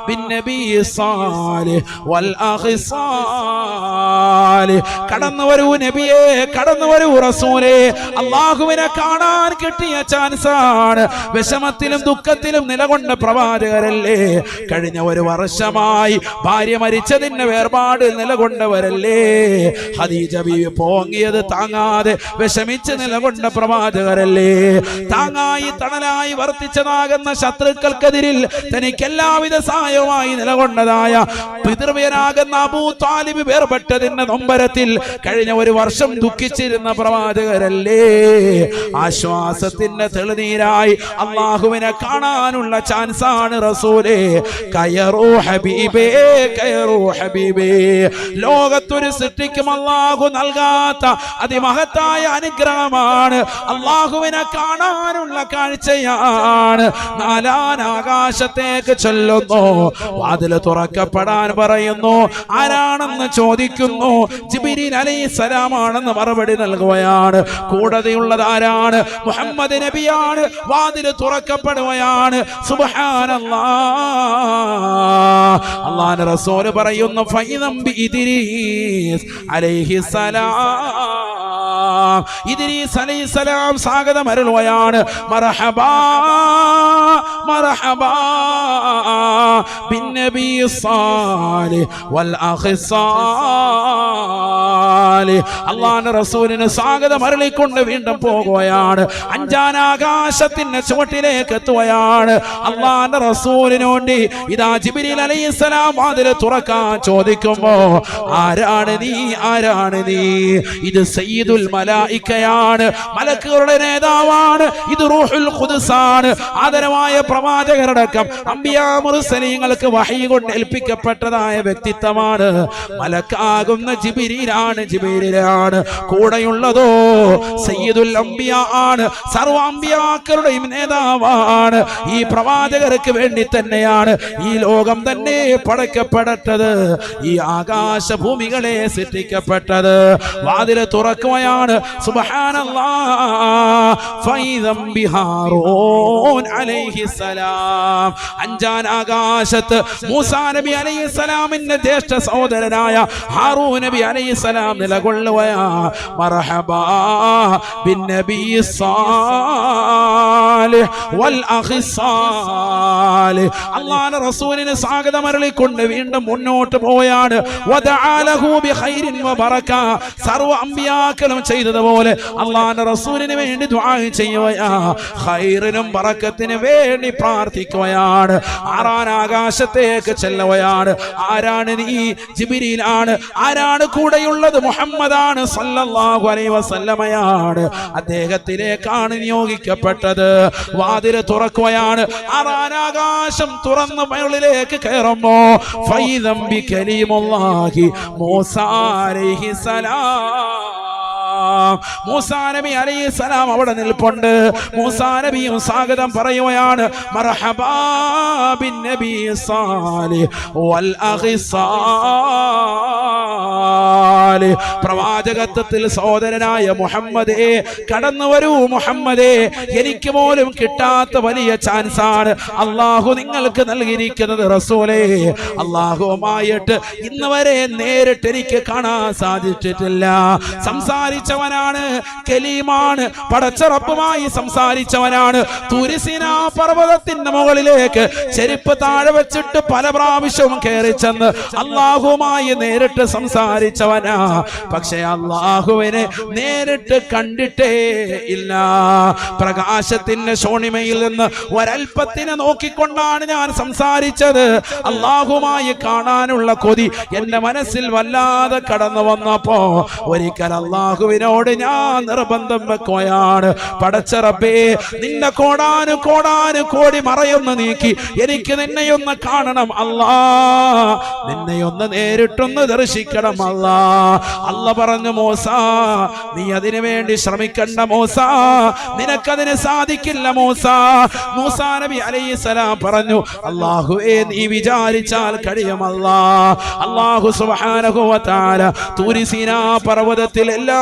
ബിന്നബി സ്വാലിഹ് വൽ അഖി സ്വാലിഹ്. കടന്നു വരൂ നബിയേ, കടന്നു വരൂ റസൂലേ. അല്ലാഹുവിനെ കാണാൻ കിട്ടിയ ചാൻസാണ്. വിഷമത്തിലും ദുഃഖത്തിലും നിലകൊണ്ട പ്രവാചകരല്ലേ. കഴിഞ്ഞ ഒരു വർഷമായി ഭാര്യ മരിച്ചതിന് വേർപാട് നിലകൊണ്ടവരല്ലേ. ഖദീജ ബീവി പോങ്ങിയത് താങ്ങാതെ വിഷമിച്ച് നിലകൊണ്ട പ്രവാചകരല്ലേ. താങ്ങായി തണലായി വർത്തിച്ചതാകുന്ന ശത്രുക്കൾക്കെതിരിൽ തനിക്ക് എല്ലാവിധ സഹായവുമായി നിലകൊണ്ടതായ പിതൃവ്യനാകുന്ന അബൂ താലിബ് വേർപെട്ടതിന്റെ നൊമ്പരത്തിൽ കഴിഞ്ഞ ഒരു വർഷം ദുഃഖിച്ചിരുന്ന പ്രവാചകരല്ലേ. ആശ്വാസത്തിന്റെ തെളിനീരായി അള്ളാഹുവിനെ കാണാനുള്ള ചാൻസാണ് റസൂലേ. കയറൂ ഹബീബേ, കയറൂ ഹബീബേ. ലോകത്തൊരു സൃഷ്ടിക്കും അല്ലാഹു നൽകാത്ത അതിമഹത്തായ അനുഗ്രഹമാണ്. അല്ലാഹുവിനെ കാണാനുള്ള കാഴ്ചയാണ്. നാലാം ആകാശത്തേക്ക് ചെല്ലുന്നു. വാതിൽ തുറക്കപ്പെടാൻ പറയുന്നു. ആരാണെന്ന് ചോദിക്കുന്നു. ജിബ്രീൽ അലൈഹിസ്സലാമാണെന്ന് മറുപടി നൽകുകയാണ്. കൂടതയുള്ളത് ആരാണ്? മുഹമ്മദ് നബിയാണ്. വാതിൽ തുറക്കപ്പെടുകയാണ്. സുബ്ഹാനല്ലാഹ്. അല്ലാഹുവിന്റെ റസൂൽ പറയുന്നു, ഫൈദം ബി ഇദ്രീസ് അലൈഹിസ്സലാം. ഇദ്രീസ് അലൈഹിസ്സലാം സ്വാഗതം അരുളുകയാണ്. മർഹബാ മർഹബാ ബിന്നബി സ്വാലിഹ് വൽ അഖി സ്വാലിഹ്. അല്ലാഹുവിന്റെ റസൂലിന് സ്വാഗതം അരുളിക്കൊണ്ട് വീണ്ടും പോകുകയാണ്. അഞ്ചാനാകാശത്തിന്റെ ചുവട്ടിലേക്ക് എത്തുകയാണ്. അല്ലാഹുവിന്റെ റസൂലിന് വേണ്ടി ഇതാ ജിബ്രീൽ അലൈഹിസ്സലാം വാതിൽ തുറക്കാൻ ചോദിക്കുമ്പോ ആരാണ് നീ, ആരാണ് നീ? ഇത് സയ്യിദുൽ മലായികയാണ്, മലക്കുകളുടെ നേതാവാണ്. ഇത് റൂഹുൽ ഖുദ്സാണ്, ആദരവായ പ്രവാചകരടക്കം അംബിയാ മുർസലീങ്ങൾക്ക് വഹി കൊണ്ട് ഏൽപ്പിക്കപ്പെട്ടതായ വ്യക്തിത്വമാണ്. മലക്കാകുന്ന ജിബ്രീലാണ്, ജിബ്രീലാണ്. കൂടെയുള്ളതോ സയ്യിദുൽ അംബിയാ ആണ്, സർവ്വ അംബിയാക്കളുടെയും നേതാവാണ്. ഈ പ്രവാചകർക്ക് വേണ്ടി തന്നെയാണ് ഈ ലോകം തന്നെ പടക്കപ്പെടട്ടത്, ഈ ആകാശഭൂമികളെ സൃഷ്ടിക്കപ്പെട്ടത്. വാതില് തുറക്കുകയാണ്. സുബ്ഹാനല്ലാഹ് ഫൈദം ബിഹാറൂൻ അലൈഹിസ്സലാം. അഞ്ചാൻ ആകാശത്ത് മൂസാ നബി അലൈഹിസ്സലാമിന്റെ ജ്യേഷ്ഠ സഹോദരനായ ഹാറൂൻ നബി അലൈഹിസ്സലാം നിലകൊള്ളുകയാ. മർഹബാ ബിന്നബി സ്വാലിഹ് വൽ അഖി സ്വാലിഹ്. അല്ലാഹുവിന്റെ റസൂലിന് സ്വാഗതം അരുളിക്കൊണ്ട് വീണ്ടും മുന്നോട്ട് പോയാണ്. വദഅലഹു ബിഖൈരിൻ വബറക. സർവ്വ അംബിയാക്കളും ചെയ്തതുപോലെ അല്ലാഹുവിന്റെ റസൂലിന് വേണ്ടി ദുആ ചെയ്യുകയാ, ഖൈറിനും ബറക്കത്തിനും വേണ്ടി പ്രാർത്ഥിക്കുകയാണ്. ആറാൻ ആകാശത്തേക്ക് ചെല്ലുകയാണ്. ആരാണ് നീ? ജിബ്രീലാണ്. ആരാണ് കൂടെയുള്ളത്? മുഹമ്മദാണ് സല്ലല്ലാഹു അലൈഹി വസല്ലമയാണ്. അദ്ദേഹത്തിലേക്കാണ് നിയോഗിക്കപ്പെട്ടത്. വാതില് തുറക്കുകയാണ്. ആറാൻ ആകാശം തുറന്ന് മുകളിലേക്ക് കയറുമ്പോ ഫൈദം ബികലീമുല്ലാഹി മൂസാ അലൈഹിസ്സലാം. മൂസാ നബി അലൈഹിസ്സലാം അവിടെ നിൽപ്പുണ്ട്. മൂസാ നബിയും സ്വാഗതം പറയുകയാണ്. മർഹബാ ബിന്നബി സ്വാലിഹ് വൽ അഖി സ്വാലിഹ്. പ്രവാചകത്വത്തിൽ സഹോദരനായ മുഹമ്മദേ, കടന്നു വരൂ മുഹമ്മദേ. എനിക്ക് പോലും കിട്ടാത്ത വലിയ ചാൻസാണ് അല്ലാഹു നിങ്ങൾക്ക് നൽകിയിരിക്കുന്നത് റസൂലേ. അല്ലാഹുവുമായിട്ട് ഇന്ന് വരെ നേരിട്ട് എനിക്ക് കാണാൻ സാധിച്ചിട്ടില്ല. സംസാരിച്ചവനാണ്, കലീമാണ്, പടച്ച റബ്ബുമായി സംസാരിച്ചവനാണ്. തുരിസിനാ പർവ്വതത്തിന്റെ മുകളിലേക്ക് ചെരുപ്പ് താഴെ വെച്ചിട്ട് പല പ്രാവശ്യവും കയറി ചെന്ന് അല്ലാഹുവുമായി നേരിട്ട് സംസാരിച്ചവനാ. പക്ഷെ അല്ലാഹുവിനെ നേരിട്ട് കണ്ടിട്ടേ ഇല്ല. പ്രകാശത്തിന്റെ ശോണിമയിൽ നിന്ന് ഒരൽപ്പത്തിനെ നോക്കിക്കൊണ്ടാണ് ഞാൻ സംസാരിച്ചത്. അല്ലാഹുവുമായി കാണാനുള്ള കൊതി എന്റെ മനസ്സിൽ വല്ലാതെ കടന്നു വന്നപ്പോ ഒരിക്കൽ അല്ലാഹുവിനോട് ഞാൻ നിർബന്ധം വെക്കുകയാണ്. പടച്ച റബ്ബേ, നിന്നെ കോടാനു കോടാനു കോടി മറയൊന്ന് നീക്കി എനിക്ക് നിന്നെയൊന്ന് കാണണം അല്ലാ, നിന്നെയൊന്ന് നേരിട്ടൊന്ന് ദർശിക്കണം അല്ലാ. അല്ല പറഞ്ഞു, മൂസാ നീ അതിനു വേണ്ടി ശ്രമിക്കണ്ട മൂസാ, നിനക്കതിന് സാധിക്കില്ല മൂസാ. മൂസാ നബി അലൈഹിസ്സലാം പറഞ്ഞു, അല്ലാഹുവേ നീ വിചാരിച്ചാൽ കഴിയുമല്ല. അല്ലാഹു സുബ്ഹാനഹു വ തആല തൂരി സീനാ പർവ്വതത്തിൽ എല്ലാ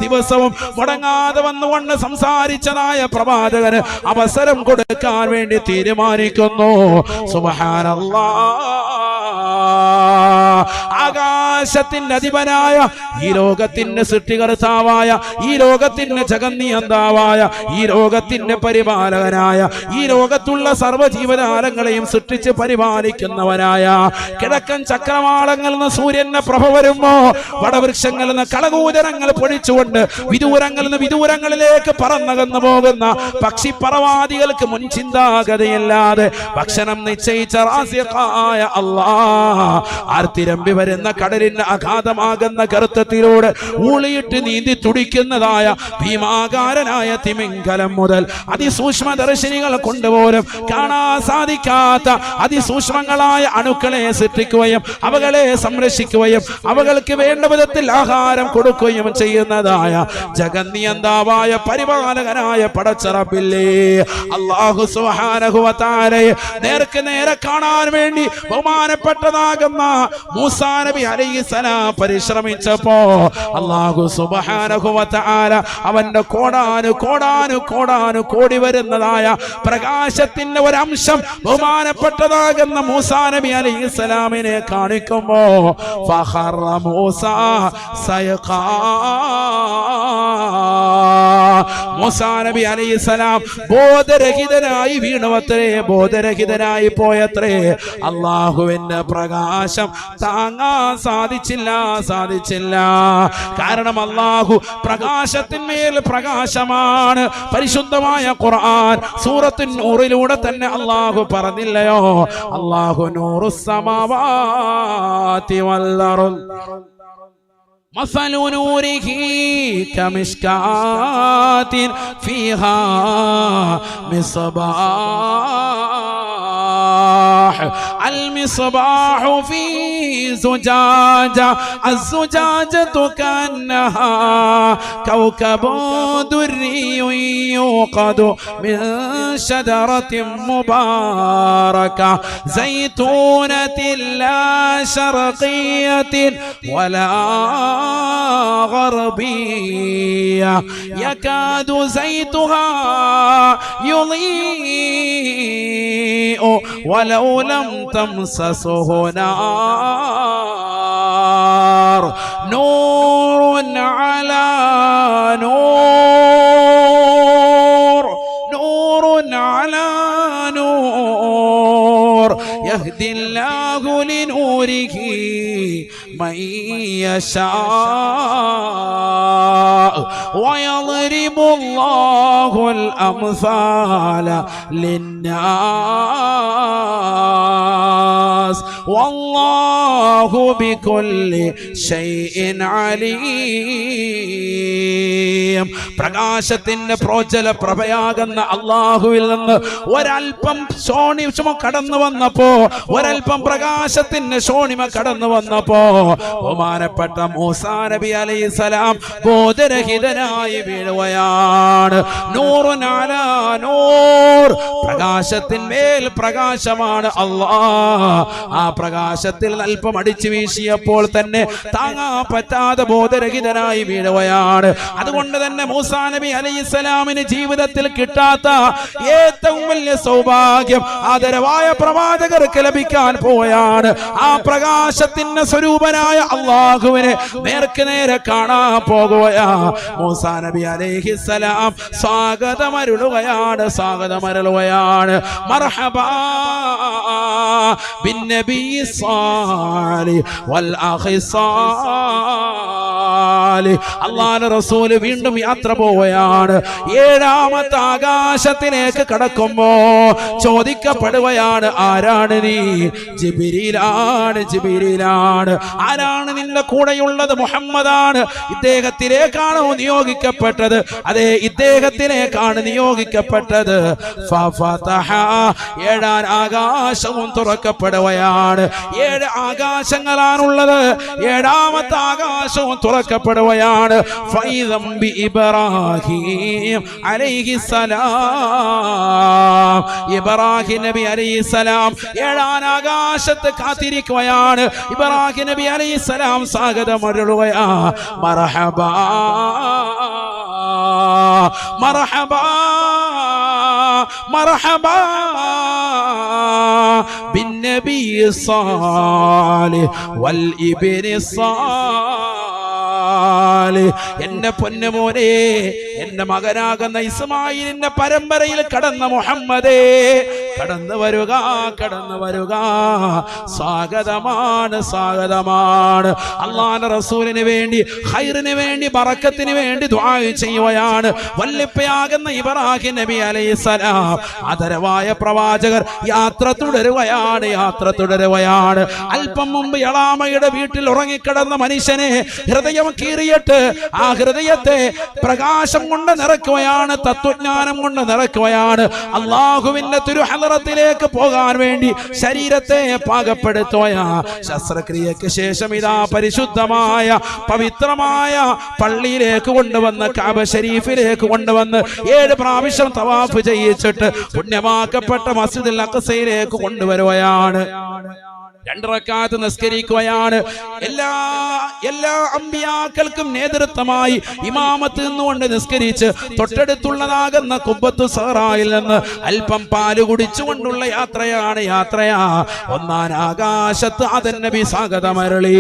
ദിവസവും മുടങ്ങാതെ വന്നുകൊണ്ട് സംസാരിച്ചതായ പ്രവാചകന് അവസരം കൊടുക്കാൻ വേണ്ടി തീരുമാനിക്കുന്നു. സുബ്ഹാനല്ലാഹ്. ആകാശത്തിന്റെ അധിപനായ, ഈ ലോകത്തിന്റെ സൃഷ്ടികർത്താവായ, ഈ ലോകത്തിന്റെ ജഗന്നിയന്താവായ, ഈ ലോകത്തിന്റെ പരിപാലകനായ, ഈ ലോകത്തുള്ള സർവ്വജീവജാലങ്ങളെയും സൃഷ്ടിച്ച് പരിപാലിക്കുന്നവനായ, കിഴക്കൻ ചക്രവാളങ്ങളിൽ നിന്ന് സൂര്യന്റെ പ്രഭ വരുമ്പോ വടവൃക്ഷങ്ങളിൽ നിന്ന് കളകൂചരങ്ങൾ പൊഴിച്ചുകൊണ്ട് വിദൂരങ്ങളിൽ നിന്ന് വിദൂരങ്ങളിലേക്ക് പറന്നകന്നു പോകുന്ന പക്ഷിപ്പറവാദികൾക്ക് മുൻ ചിന്താഗതിയില്ലാതെ ഭക്ഷണം നിശ്ചയിച്ച റാസിഖായ അല്ലാഹ് ആർത്തിരമ്പി വരുന്ന കടലിന്റെ അഗാധമാകുന്ന ഗർത്തത്തിലൂടെ ഊളിയിട്ട് നീന്തി തുടിക്കുന്നതായ ഭീമാകാരനായ തിമിംഗലം മുതൽ അതിസൂക്ഷ്മദർശിനികൾ കൊണ്ടുപോലും കാണാൻ സാധിക്കാത്ത അതിസൂക്ഷ്മങ്ങളായ അണുക്കളെ സൃഷ്ടിക്കുകയും അവകളെ സംരക്ഷിക്കുകയും അവകൾക്ക് വേണ്ട വിധത്തിൽ ആഹാരം കൊടുക്കുകയും ചെയ്യുന്നതായ ജഗന്നിയന്താവായ പരിപാലകനായ പടച്ച റബ്ബില്ലേ, അല്ലാഹു സുബ്ഹാനഹു വ തആലയെ നേർക്ക് നേരെ കാണാൻ വേണ്ടി ബഹുമാനപ്പെട്ടതാകുന്ന മൂസാ നബി അലൈഹിസ്സലാം പരിശ്രമിച്ചപ്പോ അല്ലാഹു സുബ്ഹാനഹു വ തആല അവന്റെ കോടാനു കോടാനു കോടാനു കോടി വരുന്നതായ പ്രകാശത്തിന്റെ ഒരംശം ബഹുമാനപ്പെട്ടതാകുന്ന മൂസാ നബി അലൈഹിസ്സലാമിനെ കാണിക്കുമ്പോ ഫഖറ മൂസാ സയഖാ മൂസാ നബി അലൈഹിസ്സലാം ബോധരഹിതനായി വീണുവത്രേ, ബോധരഹിതനായി പോയത്രേ. അള്ളാഹുവിന്റെ പ്രകാശം താങ്ങാൻ സാധിച്ചില്ല. കാരണം അള്ളാഹു പ്രകാശത്തിന്മേൽ പ്രകാശമാണ്. പരിശുദ്ധമായ ഖുർആൻ സൂറത്തുൻ നൂറിലൂടെ തന്നെ അള്ളാഹു പറഞ്ഞില്ലയോ, അള്ളാഹു നൂറുസ് സമാവാതി വൽ അർദ് مثل نوره كمشكاة فيها مصباح المصباح في زجاجة الزجاجة كأنها كوكب دري يوقد من شجرة مباركة زيتونة لا شرقية ولا غربية يكاد زيتها يضيء ولو لم تمسسه نار نور على نور نور على نور يهدي الله لنوره من يشاء ويضرب الله الأمثال للناس والله بكل شيء عليم. പ്രകാശത്തിന്റെ പ്രോജ്വല പ്രഭയാകുന്ന അള്ളാഹുവിൽ നിന്ന് ഒരൽപ്പം ശോണിമ കടന്നു വന്നപ്പോ, ഒരൽപ്പം പ്രകാശത്തിന്റെ ശോണിമ കടന്നു വന്നപ്പോ ബഹുമാനപ്പെട്ട മൂസാ നബി അലൈഹിസ്സലാം ബോധരഹിതനായി വീഴുകയാണ്. നൂറുൻ അലാ നൂർ, പ്രകാശത്തിന്മേൽ പ്രകാശമാണ് അല്ലാഹ്. ആ പ്രകാശത്തിൽ അല്പം അടിച്ചു വീശിയപ്പോൾ തന്നെ താങ്ങാൻ പറ്റാതെ ബോധരഹിതനായി വീഴുകയാണ്. അതുകൊണ്ട് തന്നെ മൂസാ നബി അലൈഹിസ്സലാമിന് ജീവിതത്തിൽ കിട്ടാത്ത ഏറ്റവും വലിയ സൗഭാഗ്യം ആദരവായ പ്രവാചകർക്ക് ലഭിക്കാൻ പോവുകയാണ്. ആ പ്രകാശത്തിന്റെ സ്വരൂപനായ അള്ളാഹുവിനെ നേർക്ക് നേരെ കാണാൻ പോകുകയാ. മൂസാ നബി അലൈഹിസ്സലാം സ്വാഗതമരുളുകയാണ്. മർഹബാ ബിന്നബി സ്വാലിഹ് വൽ അഖി സ്വാലിഹ്. അല്ലാഹുവിന്റെ റസൂൽ വീണ്ടും യാത്ര പോവുകയാണ്. ഏഴാമത്തെ ആകാശത്തിലേക്ക് കടക്കുമ്പോ ചോദിക്കപ്പെടുകയാണ്, ആരാണ് നീ? ജിബ്രീലാണ്. ആരാണ് നിന്റെ കൂടെയുള്ളത്? മുഹമ്മദാണ്. ഇദ്ദേഹത്തിലേക്കാണോ നിയോഗിക്കപ്പെട്ടത്? അതെ, ഇദ്ദേഹത്തിലേക്കാണ് നിയോഗിക്കപ്പെട്ടത്. ഏഴാം ആകാശവും തുറക്കപ്പെടുകയാണ്. 7 ആകാശങ്ങളാണുള്ളത്. ഏഴാമത്തെ ആകാശവും തുറക്കപ്പെടുകയാണ്. ഇബ്രാഹിം അലൈഹിസ്സലാം, ഇബ്രാഹിം നബി അലൈഹിസ്സലാം ഏഴാം ആകാശത്ത് കാത്തിരിക്കുകയാണ്. ഇബ്രാഹിം നബി അലൈഹിസ്സലാം സ്വാഗതമരുളുകയാ. മർഹബാ മർഹബാ മർഹബാ ബിന്നബി സ്വാലിഹ് വൽ ഇബ്നി സ്വാലിഹ്. എന്റെ പൊന്നുമോനെ, എന്റെ മകനാകുന്ന ഇസ്മായിലിന്റെ പരമ്പരയിൽ കടന്ന മുഹമ്മദേ, കടന്നു വരുക. സ്വാഗതമാണ്. അല്ലാഹുവിന്റെ റസൂലിന് വേണ്ടി, ഖൈറിന് വേണ്ടി, ബറക്കത്തിന് വേണ്ടി ദുആ ചെയ്യുകയാണ് വല്ലിപ്പയാകുന്ന ഇബ്രാഹിം നബി അലൈഹിസ്സലാം. ആദരവായ പ്രവാചകർ യാത്ര തുടരുകയാണ്. അല്പം മുമ്പ് യളാമയുടെ വീട്ടിൽ ഉറങ്ങിക്കിടന്ന മനുഷ്യനെ ഹൃദയം കീറിയിട്ട് ആ ഹൃദയത്തെ പ്രകാശം കൊണ്ട് നിറയ്ക്കുകയാണ്, തത്വജ്ഞാനം കൊണ്ട് നിറയ്ക്കുകയാണ്. അള്ളാഹുവിന്റെ തിരുഹളറത്തിലേക്ക് പോകാൻ വേണ്ടി ശരീരത്തെ പാകപ്പെടുത്തുകയാ. ശസ്ത്രക്രിയക്ക് ശേഷം ഇതാ പരിശുദ്ധമായ പവിത്രമായ പള്ളിയിലേക്ക് കൊണ്ടുവന്ന്, കഅബ ശരീഫിലേക്ക് കൊണ്ടുവന്ന് 7 പ്രാവശ്യം തവാഫ് ചെയ്യിച്ചിട്ട് പുണ്യമാക്കപ്പെട്ട മസ്ജിദുൽ അഖ്സയിലേക്ക് കൊണ്ടുവരുകയാണ്. 2 റക്അത്ത് നിസ്കരിക്കുകയാണ്. എല്ലാ അമ്പിയാക്കൾക്കും നേതൃത്വമായി ഇമാമത്ത് നിന്നുകൊണ്ട് നിസ്കരിച്ച് തൊട്ടടുത്തുള്ളതാകുന്ന കുബ്ബത്തു സഹറായിൽ നിന്ന് അല്പം പാല് കുടിച്ചുകൊണ്ടുള്ള യാത്രയാ. 1-ാം ആകാശത്ത് ആദം നബി സ്വാഗതമരുളി.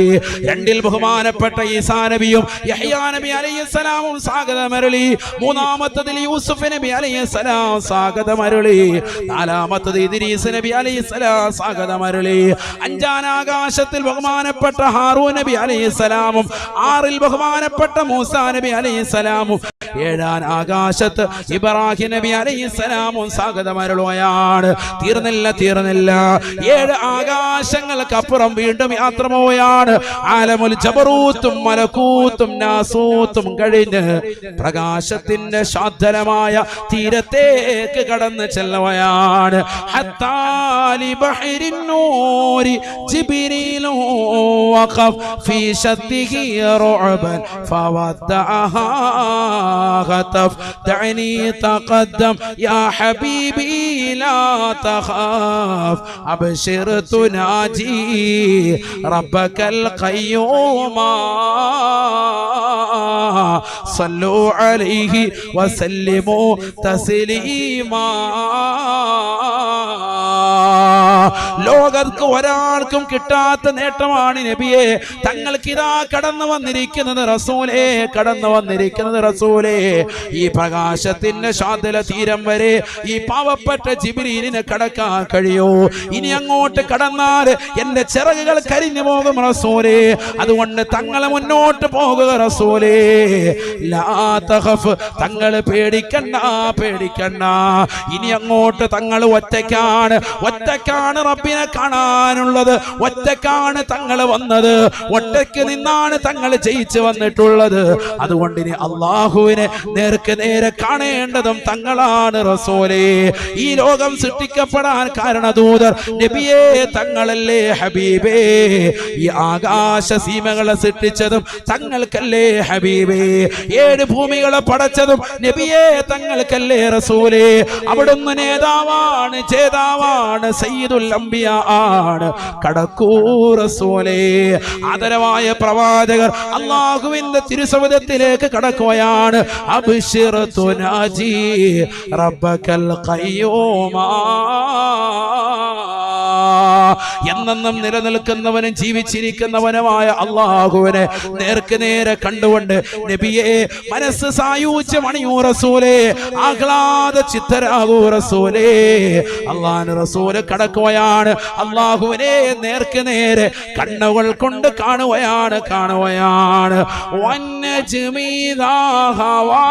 2-ൽ ബഹുമാനപ്പെട്ട ഈസാ നബിയും യഹ്യാ നബി അലൈഹിസ്സലാമും സ്വാഗതമരുളി. 3-ാമത്തതിൽ യൂസുഫ് നബി അലൈഹിസ്സലാം സ്വാഗതമരുളി. 4-ാമത്തത് ഇദ്രീസ് നബി അലൈഹിസ്സലാം സ്വാഗതമരുളി. 5-ാം ആകാശത്തിൽ ബഹുമാനപ്പെട്ട ഹാറൂൻ നബി അലൈഹിസ്സലാമും 6-ൽ ബഹുമാനപ്പെട്ട മൂസാ നബി അലൈഹിസ്സലാമും 7-ാം ആകാശത്ത് ഇബ്രാഹിം നബി അലൈഹിസ്സലാമും സ്വാഗതമരുളുകയാണ്. തീർന്നില്ല 7 ആകാശങ്ങൾക്കപ്പുറം വീണ്ടും യാത്ര പോവുകയാണ്. ആലമുൽ ജബറൂത്തും മലക്കൂത്തും നാസൂത്തും കഴിഞ്ഞ് പ്രകാശത്തിന്റെ ശാന്തമായ തീരത്തേക്ക് കടന്നു ചെല്ലുകയാണ്. ഹത്താലി ബഹരിൻ നൂരി ജിബ്രീലു വഖഫ് ഫീ ശദ്ദിഹി റഉബൻ ഫവദ്ദഅഹാ ഖതഫ് ദഅനി തഖദ്ദം യാ ഹബീബി ലാ തഖാഫ് അബ്ശിർ തുനാജി റബ്ബകൽ ഖയ്യൂമ സല്ലു അലൈഹി വസല്ലിമു തസ്ലീമാ. ലോകർക്ക് ഒരാൾക്കും കിട്ടാത്ത നേട്ടമാണ് നബിയെ. തങ്ങൾക്ക് ഇതാ കടന്നു വന്നിരിക്കുന്നത് റസൂലേ. ഈ പ്രകാശത്തിന്റെ ശാന്തല തീരം വരെ ഈ പാവപ്പെട്ട ജിബ്രീലിനെ കടക്കാൻ കഴിയോ? ഇനി അങ്ങോട്ട് കടന്നാൽ എന്റെ ചിറകുകൾ കരിഞ്ഞു പോകും റസൂലേ. അതുകൊണ്ട് തങ്ങളെ മുന്നോട്ട് പോകുക റസൂലേ. ലാ തഖഫ്, തങ്ങൾ പേടിക്കണ്ട. ഇനി അങ്ങോട്ട് തങ്ങൾ ഒറ്റയ്ക്കാണ് റബ്ബിനെ കാണാനുള്ളത്. ഒറ്റയ്ക്കാണ് തങ്ങൾ വന്നത്. ഒറ്റയ്ക്ക് നിന്നാണ് തങ്ങൾ ജയിച്ചു വന്നിട്ടുള്ളത്. അതുകൊണ്ട് ഇനി അള്ളാഹുവിനെ നേരെ കാണേണ്ടതും തങ്ങളാണ് റസൂലേ. ഈ ലോകം സൃഷ്ടിക്കപ്പെടാൻ കാരണദൂതർ നബിയേ തങ്ങളല്ലേ ഹബീബേ. ഈ ആകാശ സീമകളെ സൃഷ്ടിച്ചതും തങ്ങൾക്കല്ലേ ഹബീബേ. 7 ഭൂമികളെ പടച്ചതും നബിയേ തങ്ങൾക്കല്ലേ റസൂലേ. അവിടുന്ന് നേതാവാണ്, ജേതാവാണ്, സയ്യിദുൽ അംബിയ ആണ്. കടക്കൂ റസൂലേ. ആദരവായ പ്രവാചകർ അല്ലാഹുവിന്റെ തിരുസവിധത്തിലേക്ക് കടക്കുകയാണ്. അബ്ശിർ തുനാജി റബ്ബകൽ ഖയ്യൂമ. എന്നെന്നും നിലനിൽക്കുന്നവനും ജീവിച്ചിരിക്കുന്നവനുമായ അള്ളാഹുവിനെ നേരെ കണ്ടുകൊണ്ട് നബിയെ മനസ്സ് സായൂജ്യമണിയൂ റസൂലേ. ആഹ്ലാദ ചിത്തരാകൂ റസൂലേ. അള്ളാഹു റസൂല് കടക്കുകയാണ്. അള്ളാഹുവിനെ നേരെ കണ്ണുകൾ കൊണ്ട് കാണുകയാണ്. വന്നജ്മി ഇദാ ഹവാ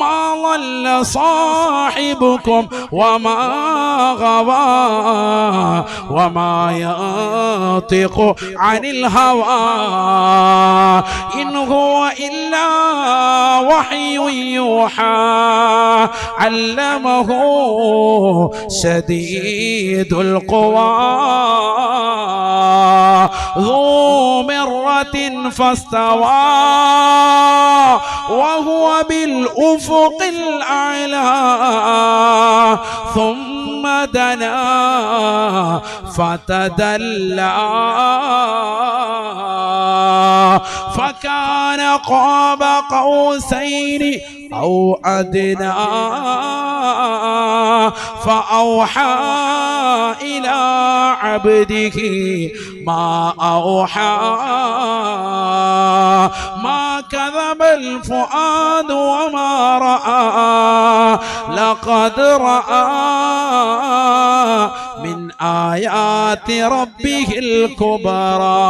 മാ ളല്ല സാഹിബുകും വമാ ഗവാ വമാ യന്തിഖു അനിൽ ഹവാ ഇൻ ഹുവ ഇല്ലാ വഹ്യുൻ യൂഹാ അല്ലമഹു ശദീദുൽ ഖുവാ ذو مرة فاستوى وهو بالأفق الأعلى ثم دنا فتدلى فكان قاب قوسين أو أدنى فأوحى إلى عبده ما أوحى ما كذب الفؤاد وما رأى لقد رأى من آيات ربه الكبرى.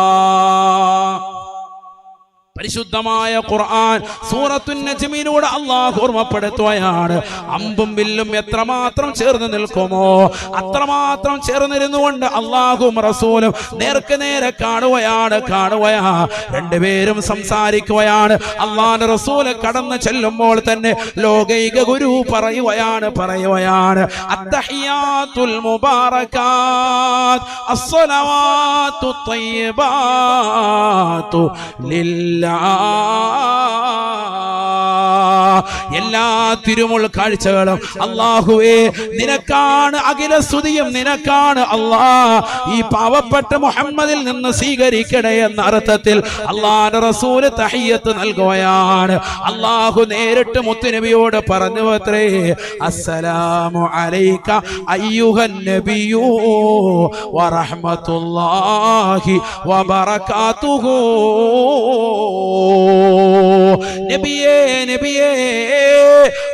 പരിശുദ്ധമായ ഖുർആൻ സൂറത്തുൻ നജ്മിലൂടെ അല്ലാഹു ഓർമ്മപ്പെടുത്തുകയാണ്. അമ്പും വില്ലും എത്രമാത്രം ചേർന്ന് നിൽക്കുമോ അത്രമാത്രം ചേർന്നിരുന്നുകൊണ്ട് അല്ലാഹുവും റസൂലും നേരെ കാണുകയാണ്. രണ്ടുപേരും സംസാരിക്കുകയാണ്. അല്ലാഹുവിന്റെ റസൂല് കടന്നു ചെല്ലുമ്പോൾ തന്നെ ലോകൈക ഗുരു പറയുകയാണ് അത്തഹിയാത്തുൽ മുബാറകാത്ത് അസ്സലവാത്തു ത്വയ്യിബാത്തു ലില്ലാഹ് എല്ലാ തിരുമുൾ കാഴ്ചകളും അല്ലാഹുവേ നിനക്കാണ്, അഖില സ്തുതിയും നിനക്കാണ് അല്ലാ. ഈ പാവപ്പെട്ട മുഹമ്മദിൽ നിന്ന് സ്വീകരിക്കണേ എന്ന അർത്ഥത്തിൽ അല്ലാഹുവിന്റെ റസൂൽ തഹിയ്യത്ത് നൽകുകയാണ്. അല്ലാഹു നേരിട്ട് മുത്തുനബിയോട് പറഞ്ഞു അത്രേ, അസ്സലാമു അലൈക അയ്യുഹൻ നബിയു വറഹ്മത്തുള്ളാഹി വബറകാതുഹു. നബിയേ നബിയേ,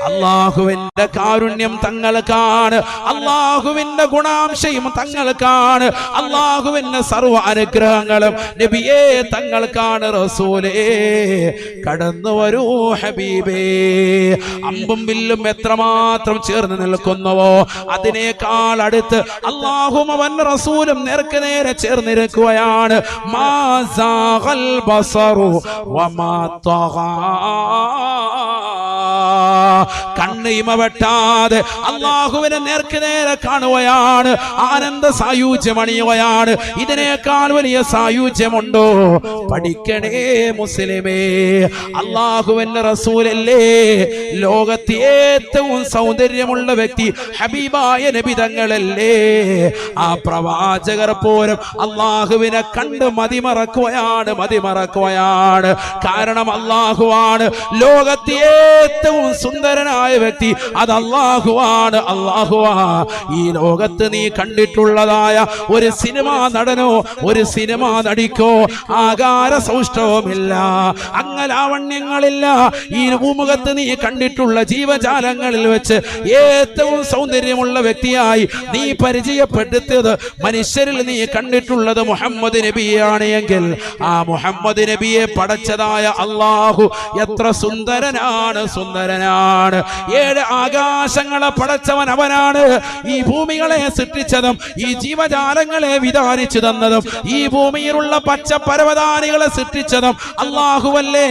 അല്ലാഹുവിന്റെ കാരുണ്യം തങ്ങൾക്കാണ്, അല്ലാഹുവിന്റെ ഗുണാംശയും തങ്ങൾക്കാണ്, അല്ലാഹുവിന്റെ സർവ്വ അനുഗ്രഹങ്ങളും നബിയേ തങ്ങൾക്കാണ്. റസൂലേ കടന്നു വരൂ ഹബീബേ. അമ്പും വില്ലും എത്രമാത്രം ചേർന്ന് നിൽക്കുന്നുവോ അതിനേക്കാൾ അടുത്ത് അല്ലാഹും അവന്റെ റസൂലും നേർക്ക് നേരെ ചേർന്നിരിക്കുകയാണ്. മാ സാഗൽ ബസറു വമാ തഗാ. കണ്ണ് ഇമ വെട്ടാതെ അല്ലാഹുവിനെ നേർക്ക് നേരെ കാണുകയാണ്, ആനന്ദ സായുജ്യമണിയുകയാണ്. ഇതിനേക്കാൾ വലിയ സായുജ്യമുണ്ടോ? പഠിക്കണേ മുസ്ലിമേ. അല്ലാഹുവിന്റെ റസൂലല്ലേ ലോകത്തെ ഏറ്റവും സൗന്ദര്യമുള്ള വ്യക്തി, ഹബീബായ നബി തങ്ങളല്ലേ. ആ പ്രവാചകർ പോലും അല്ലാഹുവിനെ കണ്ട് മതിമറക്കുകയാണ്. കാരണം അല്ലാഹുവാണ് ലോകത്തെ ഏറ്റവും സുന്ദരനായ വ്യക്തി, അത് അല്ലാഹുവാണ്. അല്ലാഹുവാ ഈ ലോകത്ത് നീ കണ്ടിട്ടുള്ളതായ ഒരു സിനിമാ നടനോ ഒരു സിനിമാ നടിക്കോ ആകാര സൗഷ്ഠവമില്ല, അംഗലാവണ്യങ്ങളില്ല. ഈ ഭൂമുഖത്ത് നീ കണ്ടിട്ടുള്ള ജീവജാലങ്ങളിൽ വെച്ച് ഏറ്റവും സൗന്ദര്യമുള്ള വ്യക്തിയായി നീ പരിചയപ്പെടുത്തിയത്, മനുഷ്യരിൽ നീ കണ്ടിട്ടുള്ളത് മുഹമ്മദ് നബിയാണ് എങ്കിൽ ആ മുഹമ്മദ് നബിയെ പടച്ചതായ അല്ലാഹു എത്ര സുന്ദരനാണ്. ഏഴ് ആകാശങ്ങളെ പടച്ചവൻ അവനാണ്. ഈ ഭൂമികളെ സൃഷ്ടിച്ചതും ഈ ജീവജാലങ്ങളെ വിധാനിച്ചു തന്നതും ഈ ഭൂമിയിലുള്ള പച്ച പരവതാനികളെ സൃഷ്ടിച്ചതും അല്ലാഹുവല്ലേ.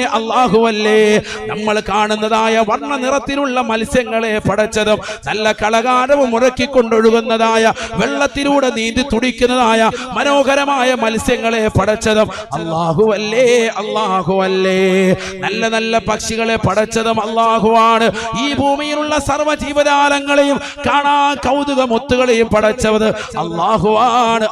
നമ്മൾ കാണുന്നതായ വർണ്ണ നിറത്തിലുള്ള മത്സ്യങ്ങളെ പടച്ചതും നല്ല കളകാരവും മുഴക്കിക്കൊണ്ടൊഴുകുന്നതായ വെള്ളത്തിലൂടെ നീന്തി തുടിക്കുന്നതായ മനോഹരമായ മത്സ്യങ്ങളെ പടച്ചതും അല്ലാഹുവല്ലേ. നല്ല നല്ല പക്ഷികളെ പടച്ചതും അല്ലാഹുവാണ്. ഈ ഭൂമിയിലുള്ള സർവ്വ ജീവജാലങ്ങളെയും കാണാൻ കൗതുകമുത്തുകളെയും പടച്ചത് അല്ലാഹുവാണ്.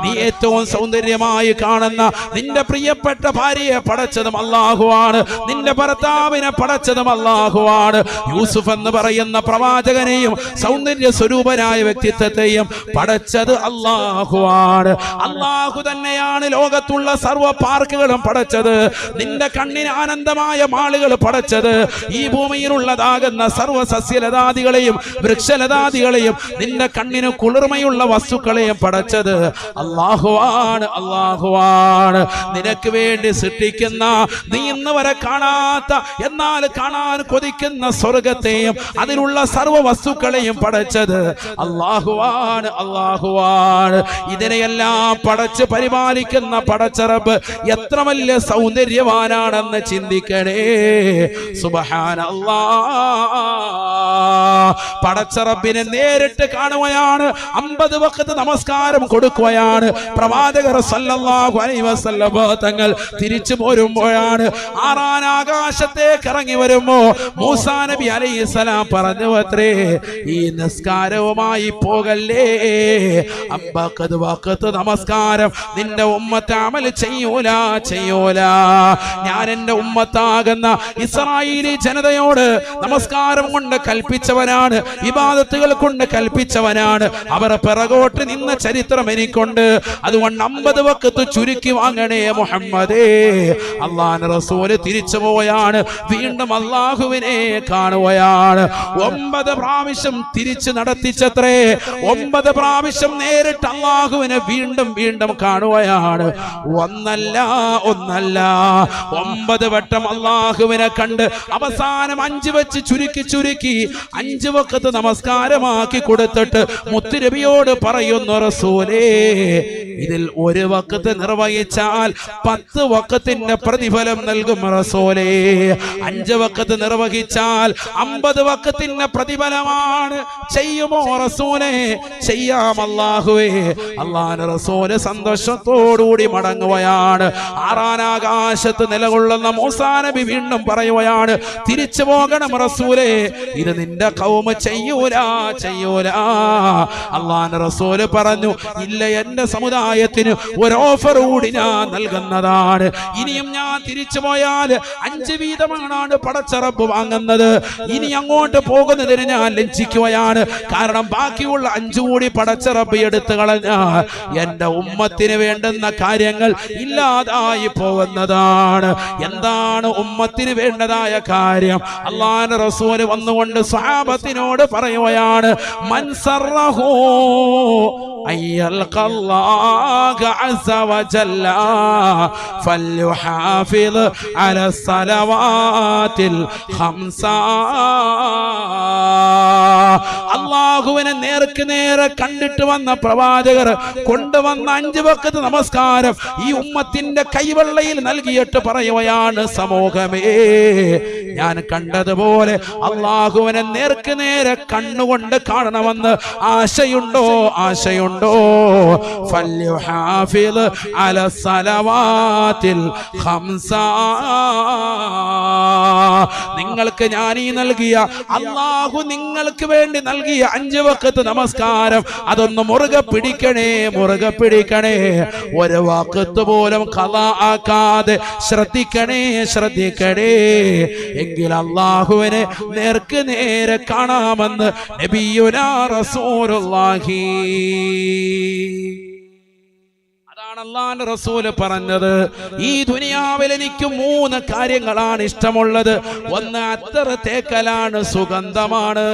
നീ ഏറ്റവും സൗന്ദര്യമായി കാണുന്ന നിന്റെ പ്രിയപ്പെട്ട ഭാര്യയെ പടച്ചതും അല്ലാഹുവാണ്. നിന്റെ ഭർത്താവിനെ പടച്ചതും അല്ലാഹുവാണ്. യൂസുഫ് എന്ന് പറയുന്ന പ്രവാചകനെയും സൗന്ദര്യ സ്വരൂപനായ വ്യക്തിത്വത്തെയും പടച്ചത് അല്ലാഹുവാണ്. അല്ലാഹു തന്നെയാണ് ലോകത്തുള്ള സർവ്വ പാർക്കുകളും പടച്ചത്. നിന്റെ കണ്ണിന് ആനന്ദമായ മാളുകൾ പടച്ചത്. ഈ ഭൂമിയിലുള്ളതാകുന്ന സർവ്വ സസ്യലതാദികളെയും വൃക്ഷലതാദികളെയും നിന്റെ കണ്ണിന് കുളിർമയുള്ള വസ്തുക്കളെയും പടച്ചത് അല്ലാഹുവാണ്. നിനക്ക് വേണ്ടി സൃഷ്ടിക്കുന്ന, നീ ഇന്ന് വരെ കാണാത്ത എന്നാൽ കാണാൻ കൊതിക്കുന്ന സ്വർഗത്തെയും അതിലുള്ള സർവ്വ വസ്തുക്കളെയും പടച്ചത് അല്ലാഹുവാണ്. ഇതിനെയെല്ലാം പടച്ച് പരിപാലിക്കുന്ന പടച്ചറബ് എത്ര വലിയ സൗന്ദര്യവാനാണെന്ന് ചിന്തിക്കണേ. സുബ്ഹാനല്ലാഹ്. പടച്ചറബിനെ നേരിട്ട് കാണുകയാണ്, 50 വഖത്ത് നമസ്കാരം കൊടുക്കുകയാണ്. പ്രവാചകർ സല്ലല്ലാഹു അലൈഹി വസല്ലം തങ്ങൾ തിരിച്ചു പോരുമ്പോഴാണ്, ആറാൻ ആകാശത്തേക്ക് ഇറങ്ങി വരുമ്പോ മൂസാ നബി അലൈഹിസ്സലാം പറഞ്ഞു അത്രേ, ഈ നിസ്കാരവുമായി പോകല്ലേ, 50 വഖത്ത് നമസ്കാരം നിന്റെ ഉമ്മത്ത് അമൽ ചെയ്യൂല. ഞാൻ എന്റെ ഉമ്മത്താകുന്ന ഇസ്രായേലി ജനതയോട് നമസ്കാരം കൊണ്ട് കൽപ്പിച്ചവനാണ്, ഇബാദത്തുകൾ കൊണ്ട് കൽപ്പിച്ചവനാണ്. അവർ പിറകോട്ട് നിന്ന ചരിത്രം എനിക്കുണ്ട്. അതുകൊണ്ട് 50 വഖത്ത് ചുരുക്കി വാങ്ങണേ മുഹമ്മദേ. അല്ലാഹുവിന്റെ റസൂൽ തിരിച്ചു പോയാണ്, വീണ്ടും അല്ലാഹുവിനെ കാണുകയാണ്. 9 പ്രാവശ്യം തിരിച്ചു നടത്തിച്ചത്രേ. 9 പ്രാവശ്യം നേരിട്ട് അല്ലാഹുവിനെ വീണ്ടും കാണുകയാണ്. ഒന്നല്ല 9 വട്ടം അല്ലാഹുവിനെ കണ്ട് അവസാനം 5 വെച്ച് ചുരുക്കി 5 വഖത്ത് നമസ്കാരമാക്കി കൊടുത്തിട്ട് മുത്തുനബിയോട് പറയുന്നു, റസൂലേ ഇതിൽ ഒരു വഖത്ത് നിർവഹിച്ചാൽ 10 വഖത്തിന്റെ പ്രതിഫലം നൽകും റസൂലേ. 5 വഖത്ത് നിർവഹിച്ചാൽ 50 വഖത്തിന്റെ പ്രതിഫലമാണ്. ചെയ്യുമോ റസൂലേ? ചെയ്യാം അല്ലാഹുവേ. അല്ലാഹുവിന്റെ റസൂല് സന്തോഷത്തോടുകൂടി മടങ്ങുകയാണ്. ആറാനാകാശത്ത് നിലകൊള്ളുന്ന മൂസാ നബി വീണ്ടും പറയുകയാണ്, തിരിച്ചു പോകണം റസൂലേ, ഇത് നിന്റെ ഖൗമ ചെയ്യൂല. അല്ലാഹുവിന്റെ റസൂല് പറഞ്ഞു, ഇല്ല, എന്റെ സമുദായത്തിന് ഒരു ഓഫർ കൂടി ഞാൻ നൽകുന്നതാണ്. ഇനിയും ഞാൻ തിരിച്ചു പോയാൽ 5 വീതമാണ് പടച്ച റബ്ബ് വാങ്ങുന്നത്. ഇനി അങ്ങോട്ട് പോകുന്നതിന് ഞാൻ ലജ്ജിക്കുകയാണ്. കാരണം ബാക്കിയുള്ള 5 കൂടി പടച്ച റബ്ബ് എടുത്തു കളഞ്ഞാൽ എന്റെ ഉമ്മത്തിന് വേണ്ടുന്ന കാര്യങ്ങൾ ഇല്ലാതായി പോകുന്നതാണ്. എന്താണ് ഉമ്മത്തിന് വേണ്ടതായ കാര്യം? അല്ലാഹുവിന്റെ റസൂല് വന്നുകൊണ്ട് സ്വഹാബത്തിനോട് പറയുകയാണ്, മൻ സറഹു അയ്യൽഖല്ലാഹ അസ്സ വജല്ല ഫൽയുഹാഫിദ് അലാ സലവാതിൽ ഖംസ. അല്ലാഹുവിനെ നേർക്ക് നേരെ കണ്ടിട്ട് വന്ന പ്രവാചകർ കൊണ്ടുവന്ന 5 വഖത്ത് നമസ്കാരം ഈ ഉമ്മത്തിന്റെ കൈവെള്ളയിൽ നൽകിയിട്ട് പറയുകയാണ്, സമൂഹമേ, ഞാൻ കണ്ടതുപോലെ അല്ലാഹുവിനെ നേർക്ക് നേരെ കണ്ണുകൊണ്ട് കാണണമെന്ന് ആശയുണ്ടോ? ഫൽയുഹാഫിദ് അലാ സലവാതിൽ ഖംസ. നിങ്ങൾക്ക് ഞാൻ ഈ നൽകിയ, അല്ലാഹു നിങ്ങൾക്ക് വേണ്ടി നൽകിയ 5 വഖത്ത് നമസ്കാരം അതൊന്ന് മുറുകെ പിടിക്കണേ. ഒരു വഖത്ത് പോലും ഖളാ ആക്കാതെ ശ്രദ്ധിക്കണേ. എങ്കിൽ അല്ലാഹുവിനെ നേർക്ക് നേരെ കാണാമെന്ന് നബിയുനാ റസൂലുള്ളാഹി. അല്ലാഹുവിന്റെ റസൂല് പറഞ്ഞത്, ഈ ദുനിയാവിൽ എനിക്ക് 3 കാര്യങ്ങളാണ് ഇഷ്ടമുള്ളത്. ഒന്ന് അത്തർ തേക്കലാണ്, സുഗന്ധമാണ്.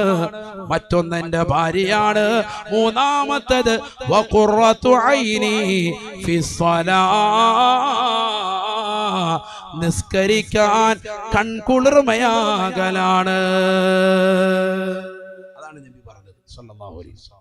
മറ്റൊന്ന് എന്റെ ഭാര്യയാണ്. മൂന്നാമത്തേത് വഖുറത്തു ഐനി ഫിസ്സലാ, നിസ്കരിക്കാൻ കൺകുളിർമയാകലാണ്. അതാണ് നബി പറഞ്ഞത് സല്ലല്ലാഹു അലൈഹി വസല്ലം.